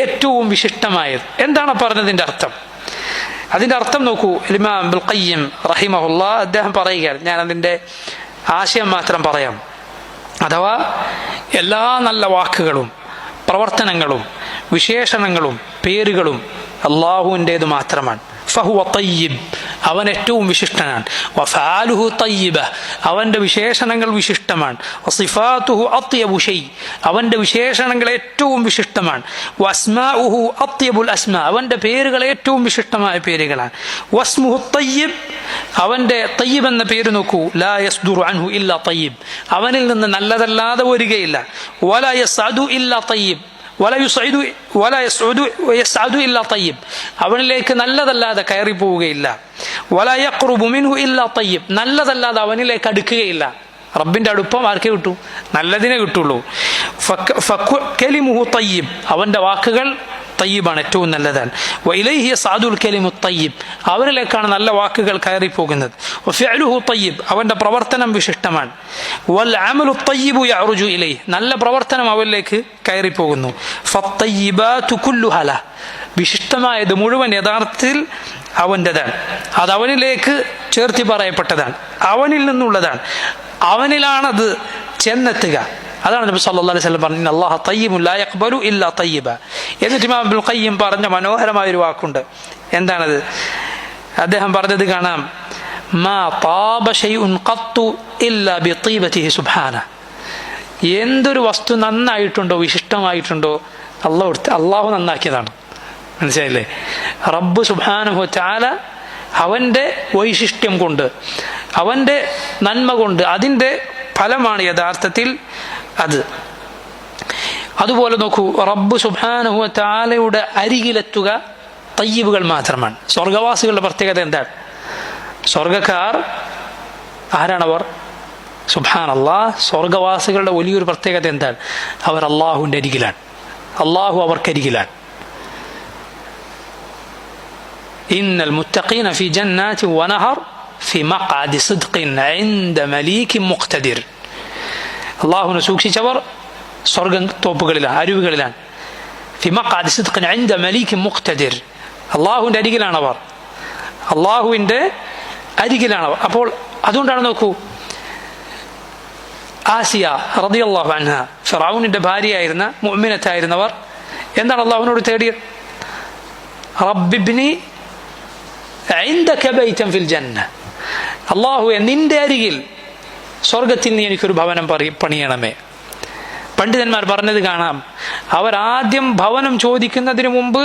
ഏറ്റവും വിശിഷ്ടമായത്. എന്താണ് പറഞ്ഞതിൻ്റെ അർത്ഥം? അതിൻ്റെ അർത്ഥം നോക്കൂ, ഇമാം ഇബ്നുൽ ഖയ്യിം റഹിമഹുല്ലാ അദ്ദേഹം പറയുകയാണ്, ഞാൻ അതിൻ്റെ ആശയം മാത്രം പറയാം. അഥവാ എല്ലാ നല്ല വാക്കുകളും പ്രവർത്തനങ്ങളും വിശേഷണങ്ങളും പേരുകളും അള്ളാഹുവിൻ്റേത് മാത്രമാണ്. ഫഹുവ തയ്യിബ്, അവൻ ഏറ്റവും വിശിഷ്ടനാണ്. വഫഅലുഹു തയ്യിബ, അവൻ്റെ വിശേഷണങ്ങൾ വിശിഷ്ടമാണ്. വസിഫാതുഹു അത്യബു ഷൈ, അവൻ്റെ വിശേഷണങ്ങൾ ഏറ്റവും വിശിഷ്ടമാണ്. വസ്മാഉഹു അത്യബുൽ അസ്മാ, അവൻ്റെ പേരുകൾ ഏറ്റവും വിശിഷ്ടമായ പേരുകളാണ്. വസ്മുഹു തയ്യിബ്, അവൻ്റെ തയ്യിബ് എന്ന പേര് നോക്കൂ, ലാ യസ്ദുറു അൻഹു ഇല്ലാ തയ്യിബ്, അവനിൽ നിന്ന് നല്ലതല്ലാതെ വരികയില്ല. വലാ യസ്അദു ഇല്ലാ തയ്യിബ്, അവനിലേക്ക് നല്ലതല്ലാതെ കയറി പോവുകയില്ല. വലാ യഖ്റുബു മിൻഹു ഇല്ലാ തയ്യിബ്, നല്ലതല്ലാതെ അവനിലേക്ക് അടുക്കുകയില്ല. റബ്ബിന്റെ അടുപ്പം ആർക്കേ കിട്ടൂ? നല്ലതിനെ കിട്ടുള്ളൂ. കലിമുഹു തയ്യിബ്, അവന്റെ വാക്കുകൾ തയ്യിബാണ്, ഏറ്റവും നല്ലതാണ്. വഇലൈഹി യസ്അദുൽ കലിമു തയ്യിബ്, അവനിലേക്കാണ് നല്ല വാക്കുകൾ കയറി പോകുന്നത്. വഫിഅലുഹു തയ്യിബ്, അവന്റെ പ്രവർത്തനം വിശിഷ്ടമാണ്. വൽ അമലു തയ്യിബു യഅറുജു ഇലൈഹി, നല്ല പ്രവർത്തനം അവനിലേക്ക് കയറി പോകുന്നു. ഫത്തയ്യിബാതു കുല്ലുഹാ ലഹ്, വിശിഷ്ടമായത് മുഴുവൻ യഥാർത്ഥത്തിൽ അവൻ്റെതാണ്, അത് അവനിലേക്ക് ചേർത്തി പറയപ്പെട്ടതാണ്, അവനിൽ നിന്നുള്ളതാണ്, അവനിലാണത് ചെന്നെത്തുക. അതാണ് നബി സല്ലല്ലാഹു അലൈഹി വസല്ലം പറഞ്ഞത്, അല്ലാഹു തയ്യിബുൻ ലാ യഖ്ബലു ഇല്ലാ തയ്യിബ. എന്നിട്ട് ഇമാം ഇബ്നുൽ ഖയ്യിം പറഞ്ഞ മനോഹരമായൊരു വാക്കുണ്ട്. എന്താണത്? അദ്ദേഹം പറഞ്ഞത് കാണാം, മാ താബ ശൈഉൻ ഖത്തു ഇല്ലാ ബിതീബതിഹി സുബ്ഹാന. എന്തൊരു വസ്തു നന്നായിട്ടുണ്ടോ വിശിഷ്ടമായിട്ടുണ്ടോ അള്ളാഹു നന്നാക്കിയതാണ്. മനസ്സിലായില്ലേ? റബ്ബ് സുബ്ഹാനഹു വ തആല അവൻ്റെ വൈശിഷ്ട്യം കൊണ്ട്, അവൻ്റെ നന്മ കൊണ്ട്, അതിൻ്റെ ഫലമാണ് യഥാർത്ഥത്തിൽ അത്. അതുപോലെ നോക്കൂ, റബ്ബ് സുബ്ഹാനഹു വ തആലയുടെ അരികിലെത്തുക തയ്യിബുകൾ മാത്രമാണ്. സ്വർഗവാസികളുടെ പ്രത്യേകത എന്താണ്? സ്വർഗക്കാർ ആരാണവർ? സുബ്ഹാനല്ലാഹ്, സ്വർഗവാസികളുടെ വലിയൊരു പ്രത്യേകത എന്താണ്? അവർ അള്ളാഹുവിൻ്റെ അരികിലാണ്, അള്ളാഹു അവർക്കരികിലാണ്. ഇന്നൽ മുത്തഖീന ഫി ജന്നാതി വനഹർ ഫി മഖഅദി സിദ്ഖിൻ ഇൻദ മലീകിൻ മുഖ്തദിർ. അള്ളാഹുവിനെ സൂക്ഷിച്ചവർ സ്വർഗത്തോപ്പുകളിലാണ്, അരുവികളിലാണ്. ഫി മഖഅദി സിദ്ഖിൻ ഇൻദ മലീകിൻ മുഖ്തദിർ, അള്ളാഹുവിൻ്റെ അരികിലാണവർ, അള്ളാഹുവിൻ്റെ അരികിലാണവർ. അപ്പോൾ അതുകൊണ്ടാണ് നോക്കൂ, ആസിയ റളിയല്ലാഹു അൻഹ, ഫിറഔനിന്റെ ഭാര്യയായിരുന്ന മുഅ്മിനത്തായിരുന്നവർ എന്താണ് അള്ളാഹുവിനോട് തേടിയത്? റബ്ബിബ്നി ഇൻദക ബൈതൻ ഫിൽ ജന്ന, അള്ളാഹുവേ നിന്റെ അരികിൽ സ്വർഗത്തിൽ നീ എനിക്കൊരു ഭവനം പണിയണമേ. പണ്ഡിതന്മാർ പറഞ്ഞത് കാണാം, അവരാദ്യം ഭവനം ചോദിക്കുന്നതിന് മുമ്പ്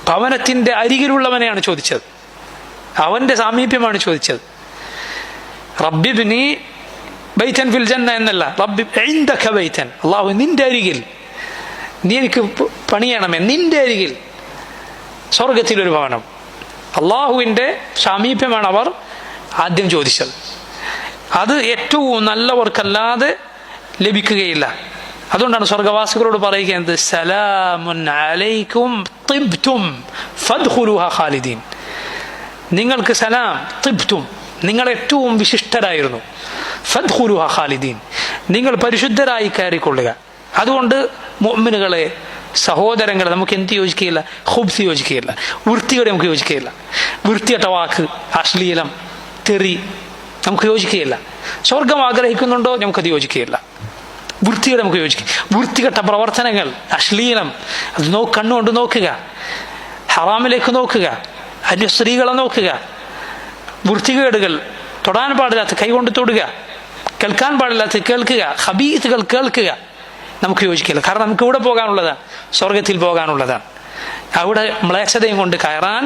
ഭവനത്തിന്റെ അരികിലുള്ളവനെയാണ് ചോദിച്ചത്, അവന്റെ സാമീപ്യമാണ് ചോദിച്ചത്. റബ്ബിബ്നി ബൈതൻ ഫിൽ ജന്ന എന്നല്ല, റബ്ബി ഇൻദക ബൈതൻ, അള്ളാഹു നിന്റെ അരികിൽ നീ എനിക്ക് പണിയണമേ, നിന്റെ അരികിൽ സ്വർഗത്തിലൊരു ഭവനം. അള്ളാഹുവിൻ്റെ സാമീപ്യമാണ് അവർ ആദ്യം ചോദിച്ചത്. അത് ഏറ്റവും നല്ലവർക്കല്ലാതെ ലഭിക്കുകയില്ല. അതുകൊണ്ടാണ് സ്വർഗവാസികളോട് പറയുന്നത്, സലാമുൻ അലൈക്കും തിബ്തും ഫദ്ഖുലുഹാ ഖാലിദീൻ. നിങ്ങൾക്ക് സലാം, തിബ്തും, നിങ്ങൾ ഏറ്റവും വിശിഷ്ടരായിരുന്നു, ഫദ്ഖുലുഹാ ഖാലിദീൻ, നിങ്ങൾ പരിശുദ്ധരായി കയറിക്കൊള്ളുക. അതുകൊണ്ട് മുഅ്മിനുകളെ, സഹോദരങ്ങളെ, നമുക്ക് എന്ത് യോജിക്കുകയില്ല? ഖുബ്സ് യോജിക്കുകയില്ല, വൃത്തിയോടെ നമുക്ക് യോജിക്കുകയില്ല. വൃത്തികെട്ട വാക്ക്, അശ്ലീലം, തെറി നമുക്ക് യോജിക്കുകയില്ല. സ്വർഗം ആഗ്രഹിക്കുന്നുണ്ടോ? നമുക്കത് യോജിക്കുകയില്ല. വൃത്തിയോടെ നമുക്ക് യോജിക്കുക. വൃത്തികെട്ട പ്രവർത്തനങ്ങൾ, അശ്ലീലം, അത് കണ്ണുകൊണ്ട് നോക്കുക, ഹറാമിലേക്ക് നോക്കുക, അന്യ സ്ത്രീകളെ നോക്കുക, വൃത്തികേടുകൾ, തൊടാൻ പാടില്ലാത്ത കൈകൊണ്ട് തൊടുക, കേൾക്കാൻ പാടില്ലാത്ത കേൾക്കുക, ഹബീസുകൾ കേൾക്കുക, നമുക്ക് യോജിക്കില്ല. കാരണം നമുക്ക് ഇവിടെ പോകാനുള്ളതാണ്, സ്വർഗത്തിൽ പോകാനുള്ളതാണ്. അവിടെ മ്ലേച്ഛതയും കൊണ്ട് കയറാൻ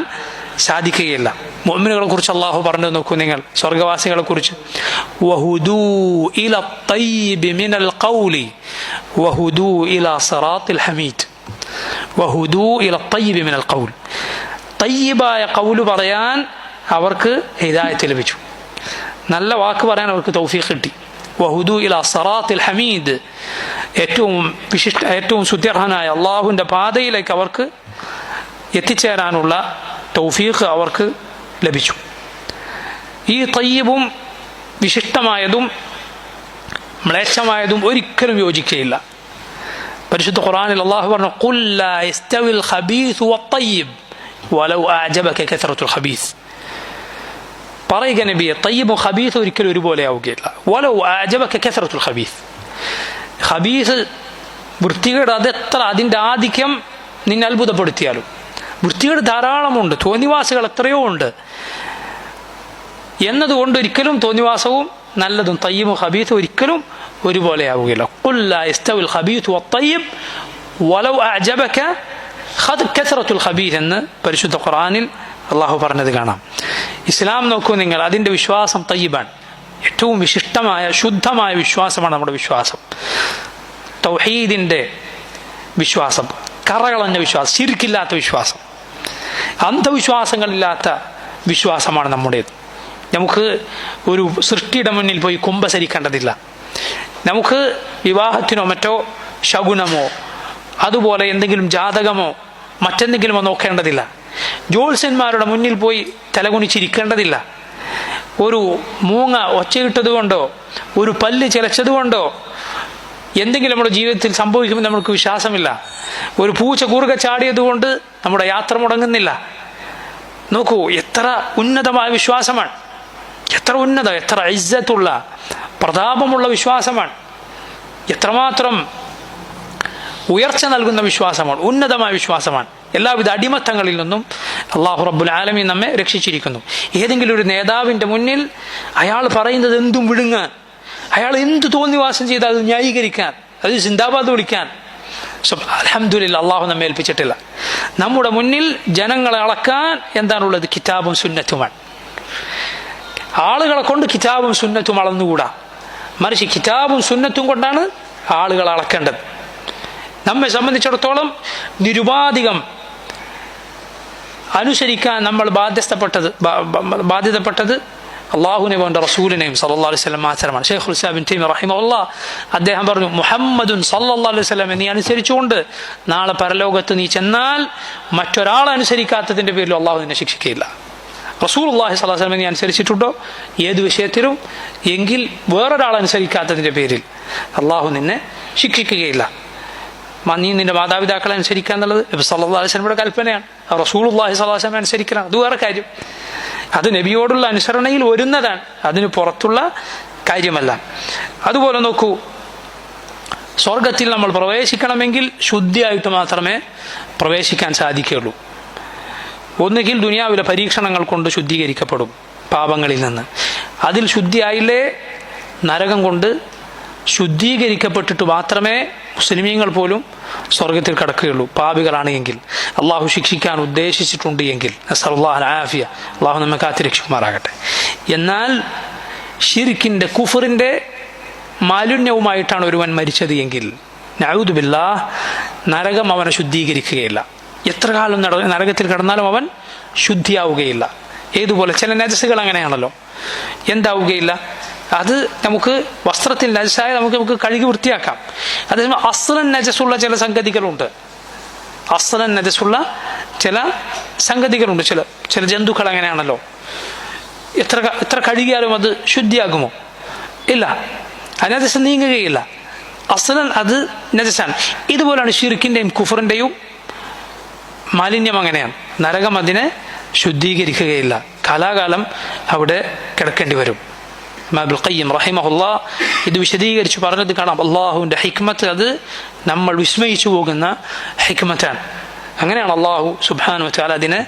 സാധിക്കുകയില്ല. മുഅ്മിനുകളെ കുറിച്ച് അള്ളാഹു പറഞ്ഞു നോക്കൂ നിങ്ങൾ, സ്വർഗവാസികളെ കുറിച്ച്, വഹുദൂ ഇലാ തയ്യിബി മിനൽ ഖൗലി വഹുദൂ ഇലാ സിറാത്തിൽ ഹമീദ്. വഹുദൂ ഇലാ തയ്യിബി മിനൽ ഖൗൽ, തയ്യിബായ ഖൗല് പറയാൻ അവർക്ക് ഹിദായത്ത് ലഭിച്ചു, നല്ല വാക്ക് പറയാൻ അവർക്ക് തൗഫീഖ് കിട്ടി. വഹുദൂ ഇലാ സിറാത്തിൽ ഹമീദ്, ഏറ്റവും സുത്യർഹനായ അള്ളാഹുവിൻ്റെ പാതയിലേക്ക് അവർക്ക് എത്തിച്ചേരാനുള്ള തൗഫീഖ് അവർക്ക് ലഭിച്ചു. ഈ തയ്യിബും വിശിഷ്ടമായതും മ്ലേച്ഛമായതും ഒരിക്കലും യോജിക്കുകയില്ല. പരിശുദ്ധ ഖുർആനിൽ അല്ലാഹു പറഞ്ഞു, ഖുൽ ലാ യസ്തവിൽ ഖബീസ് വത്തയ്യിബ് വലൗ അഅജബക കസറത്തുൽ ഖബീസ്. പറയുക നബിയെ, തയ്യിബും ഖബീസ് ഒരിക്കലും ഒരുപോലെ ആവുകയില്ല. വലൗ അഅജബക കസറത്തുൽ ഖബീസ്. ഖബീസ് വൃത്തികേട് അതെത്ര അതിൻ്റെ ആധിക്യം നിന്നെ അത്ഭുതപ്പെടുത്തിയാലും, വൃത്തികേട് ധാരാളമുണ്ട്, തോന്നിവാസികൾ എത്രയോ ഉണ്ട് എന്നതുകൊണ്ട് ഒരിക്കലും തോന്നിവാസവും നല്ലതും തയ്യിബും ഖബീസും ഒരിക്കലും ഒരുപോലെ ആവുകയില്ല. ഖുൽ ലാ യസ്തവിൽ ഖബീസ് വത്തയ്യിബ് വലൗ അഅജബക കസറത്തുൽ ഖബീസ് എന്ന് പരിശുദ്ധ ഖുർആനിൽ അള്ളാഹു പറഞ്ഞത് കാണാം. ഇസ്ലാം നോക്കൂ നിങ്ങൾ, അതിൻ്റെ വിശ്വാസം തയ്യിബാണ്. ഏറ്റവും വിശിഷ്ടമായ ശുദ്ധമായ വിശ്വാസമാണ് നമ്മുടെ വിശ്വാസം. തൗഹീദിൻ്റെ വിശ്വാസം, കറകളഞ്ഞ വിശ്വാസം, ശിർക്കില്ലാത്ത വിശ്വാസം, അന്ധവിശ്വാസങ്ങളില്ലാത്ത വിശ്വാസമാണ് നമ്മുടേത്. നമുക്ക് ഒരു സൃഷ്ടിയുടെ മുന്നിൽ പോയി കുമ്പസരിക്കേണ്ടതില്ല. നമുക്ക് വിവാഹത്തിനോ മറ്റോ ശകുനമോ അതുപോലെ എന്തെങ്കിലും ജാതകമോ മറ്റെന്തെങ്കിലുമോ നോക്കേണ്ടതില്ല. ജ്യോത്സ്യന്മാരുടെ മുന്നിൽ പോയി തലകുനിച്ചിരിക്കേണ്ടതില്ല. ഒരു മൂങ്ങ ഒച്ചയിട്ടതുകൊണ്ടോ ഒരു പല്ല് ചിലച്ചതുകൊണ്ടോ എന്തെങ്കിലും നമ്മുടെ ജീവിതത്തിൽ സംഭവിക്കുമെന്ന് നമുക്ക് വിശ്വാസമില്ല. ഒരു പൂച്ച കൂറുക ചാടിയതുകൊണ്ട് നമ്മുടെ യാത്ര മുടങ്ങുന്നില്ല. നോക്കൂ, എത്ര ഉന്നതമായ വിശ്വാസമാണ്, എത്ര ഉന്നത, എത്ര ഇസ്സത്തുള്ള പ്രതാപമുള്ള വിശ്വാസമാണ്, എത്രമാത്രം ഉയർച്ച നൽകുന്ന വിശ്വാസമാണ്, ഉന്നതമായ വിശ്വാസമാണ്. എല്ലാവിധ അടിമത്തങ്ങളിൽ നിന്നും അല്ലാഹു റബ്ബുൽ ആലമീൻ നമ്മെ രക്ഷിച്ചിരിക്കുന്നു. ഏതെങ്കിലും ഒരു നേതാവിൻ്റെ മുന്നിൽ അയാൾ പറയുന്നത് എന്തും വിഴുങ്ങാൻ, അയാൾ എന്ത് തോന്നിവാസം ചെയ്താൽ അത് ന്യായീകരിക്കാൻ, അത് സിന്ദാബാദ് വിളിക്കാൻ അൽഹംദുലില്ലാഹ് അല്ലാഹു നമ്മെ ഏൽപ്പിച്ചിട്ടില്ല. നമ്മുടെ മുന്നിൽ ജനങ്ങളെ അളക്കാൻ എന്താണുള്ളത്? കിതാബും സുന്നത്തുമാണ്. ആളുകളെ കൊണ്ട് കിതാബും സുന്നത്തും അളന്നുകൂടാ, മറിച്ച് കിതാബും സുന്നത്തും കൊണ്ടാണ് ആളുകളെ അളക്കേണ്ടത്. നമ്മെ സംബന്ധിച്ചിടത്തോളം നിരുപാധികം അനുസരിക്കാൻ നമ്മൾ ബാധ്യതപ്പെട്ടത് അള്ളാഹുവിനെ വേണ്ട റസൂലിനെയും സല്ലല്ലാഹു അലൈഹി വസല്ലം ആചാരമാണ്. ശൈഖുൽ ഇസ്ലാം ഇബ്നു തൈമിയ്യ റഹിമഹുല്ലാഹ് അദ്ദേഹം പറഞ്ഞു, മുഹമ്മദുൻ സല്ലല്ലാഹു അലൈഹി വസല്ലം നീ അനുസരിച്ചുകൊണ്ട് നാളെ പരലോകത്ത് നീ ചെന്നാൽ മറ്റൊരാളെ അനുസരിക്കാത്തതിൻ്റെ പേരിൽ അള്ളാഹു നിന്നെ ശിക്ഷിക്കുകയില്ല. റസൂലുള്ളാഹി സ്വല്ലല്ലാഹു അലൈഹി വസല്ലം നീ അനുസരിച്ചിട്ടുണ്ടോ ഏത് വിഷയത്തിലും, എങ്കിൽ വേറൊരാളനുസരിക്കാത്തതിൻ്റെ പേരിൽ അള്ളാഹു നിന്നെ ശിക്ഷിക്കുകയില്ല. നീ നിന്റെ മാതാപിതാക്കളെ അനുസരിക്കുക എന്നുള്ളത് നബി സല്ലല്ലാഹു അലൈഹി വസല്ലമയുടെ കൽപ്പനയാണ്. റസൂലുള്ളാഹി സ്വല്ലല്ലാഹു അലൈഹി വസല്ലം അനുസരിക്കണം, അത് വേറെ കാര്യം. അത് നബിയോടുള്ള അനുസരണയിൽ വരുന്നതാണ്, അതിന് പുറത്തുള്ള കാര്യമല്ല. അതുപോലെ നോക്കൂ, സ്വർഗത്തിൽ നമ്മൾ പ്രവേശിക്കണമെങ്കിൽ ശുദ്ധിയായിട്ട് മാത്രമേ പ്രവേശിക്കാൻ സാധിക്കുകയുള്ളൂ. ഒന്നുകിൽ ദുനിയാവിലെ പരീക്ഷണങ്ങൾ കൊണ്ട് ശുദ്ധീകരിക്കപ്പെടും പാപങ്ങളിൽ നിന്ന്. അതിൽ ശുദ്ധിയായില്ലേ നരകം കൊണ്ട് ശുദ്ധീകരിക്കപ്പെട്ടിട്ട് മാത്രമേ മുസ്ലിമീങ്ങൾ പോലും സ്വർഗത്തിൽ കടക്കുകയുള്ളൂ. പാപികളാണ് എങ്കിൽ, അള്ളാഹു ശിക്ഷിക്കാൻ ഉദ്ദേശിച്ചിട്ടുണ്ട് എങ്കിൽ, നസ്അലുല്ലാഹൽ ആഫിയ, അള്ളാഹു നമ്മെ കാത്തിരക്ഷിക്കുമാറാകട്ടെ. എന്നാൽ ശിർക്കിൻ്റെ കുഫറിൻ്റെ മാലിന്യവുമായിട്ടാണ് ഒരുവൻ മരിച്ചത് എങ്കിൽ നഊദു ബില്ലാഹ്, നരകം അവനെ ശുദ്ധീകരിക്കുകയില്ല. എത്ര കാലം നരകത്തിൽ കിടന്നാലും അവൻ ശുദ്ധിയാവുകയില്ല. ഏതുപോലെ ചില നജസുകൾ അങ്ങനെയാണല്ലോ, എന്താവുകയില്ല, അത് നമുക്ക് വസ്ത്രത്തിൽ നജസായ നമുക്ക് കഴുകി വൃത്തിയാക്കാം. അതേസമയം അസ്ലൻ നജസുള്ള ചില സംഗതികളുണ്ട്, അസ്ലൻ നജസുള്ള ചില സംഗതികളുണ്ട്. ചില ജന്തുക്കൾ അങ്ങനെയാണല്ലോ, എത്ര കഴുകിയാലും അത് ശുദ്ധിയാകുമോ? ഇല്ല, ആ നജസ് നീങ്ങുകയില്ല. അസ്ലൻ അത് നജസാണ്. ഇതുപോലെയാണ് ശിർക്കിൻ്റെയും കുഫറിൻ്റെയും മാലിന്യം. അങ്ങനെയാണ്, നരകം അതിനെ ശുദ്ധീകരിക്കുകയില്ല, കാലാകാലം അവിടെ കിടക്കേണ്ടി വരും. ഇബ്നുൽ ഖയ്യിം റഹിമഹുല്ലാഹ് ഇത് വിശദീകരിച്ച് പറഞ്ഞത് കാണാം. അള്ളാഹുവിൻ്റെ ഹിക്മത്ത് അത് നമ്മൾ വിസ്മയിച്ചു പോകുന്ന ഹിക്മത്താണ്. അങ്ങനെയാണ് അള്ളാഹു സുബ്ഹാനഹു വ തആല അതിനെ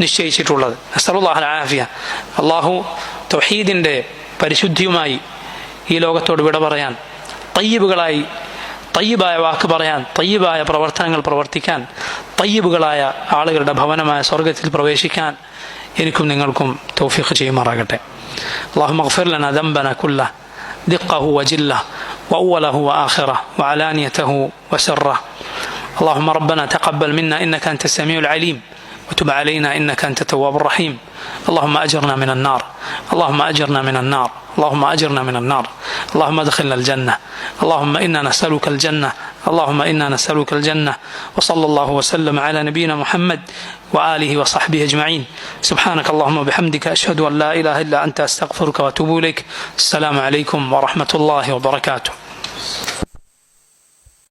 നിശ്ചയിച്ചിട്ടുള്ളത്. നസ്അലുല്ലാഹൽ ആഫിയ. അള്ളാഹു തൗഹീദിൻ്റെ പരിശുദ്ധിയുമായി ഈ ലോകത്തോട് വിട പറയാൻ, തയ്യിബുകളായി തയ്യിബായ വാക്ക് പറയാൻ, തയ്യിബായ പ്രവർത്തനങ്ങൾ പ്രവർത്തിക്കാൻ, തയ്യിബുകളായ ആളുകളുടെ ഭവനമായ സ്വർഗത്തിൽ പ്രവേശിക്കാൻ എനിക്കും നിങ്ങൾക്കും തൗഫീഖ് ചെയ്യുമാറാകട്ടെ. اللهم اغفر لنا ذنبنا كله دقه وجله وأوله وآخره وعلانيته وسره. اللهم ربنا تقبل منا إنك أنت السميع العليم وتب علينا إنك أنت التواب الرحيم. اللهم أجرنا من النار، اللهم أجرنا من النار، اللهم أجرنا من النار، اللهم ادخلنا الجنة، اللهم إنا نسألك الجنة، اللهم إنا نسألك الجنة. وصلى الله وسلم على نبينا محمد وآله وصحبه أجمعين. سبحانك اللهم وبحمدك أشهد أن لا إله إلا أنت أستغفرك وأتوب إليك. السلام عليكم ورحمة الله وبركاته.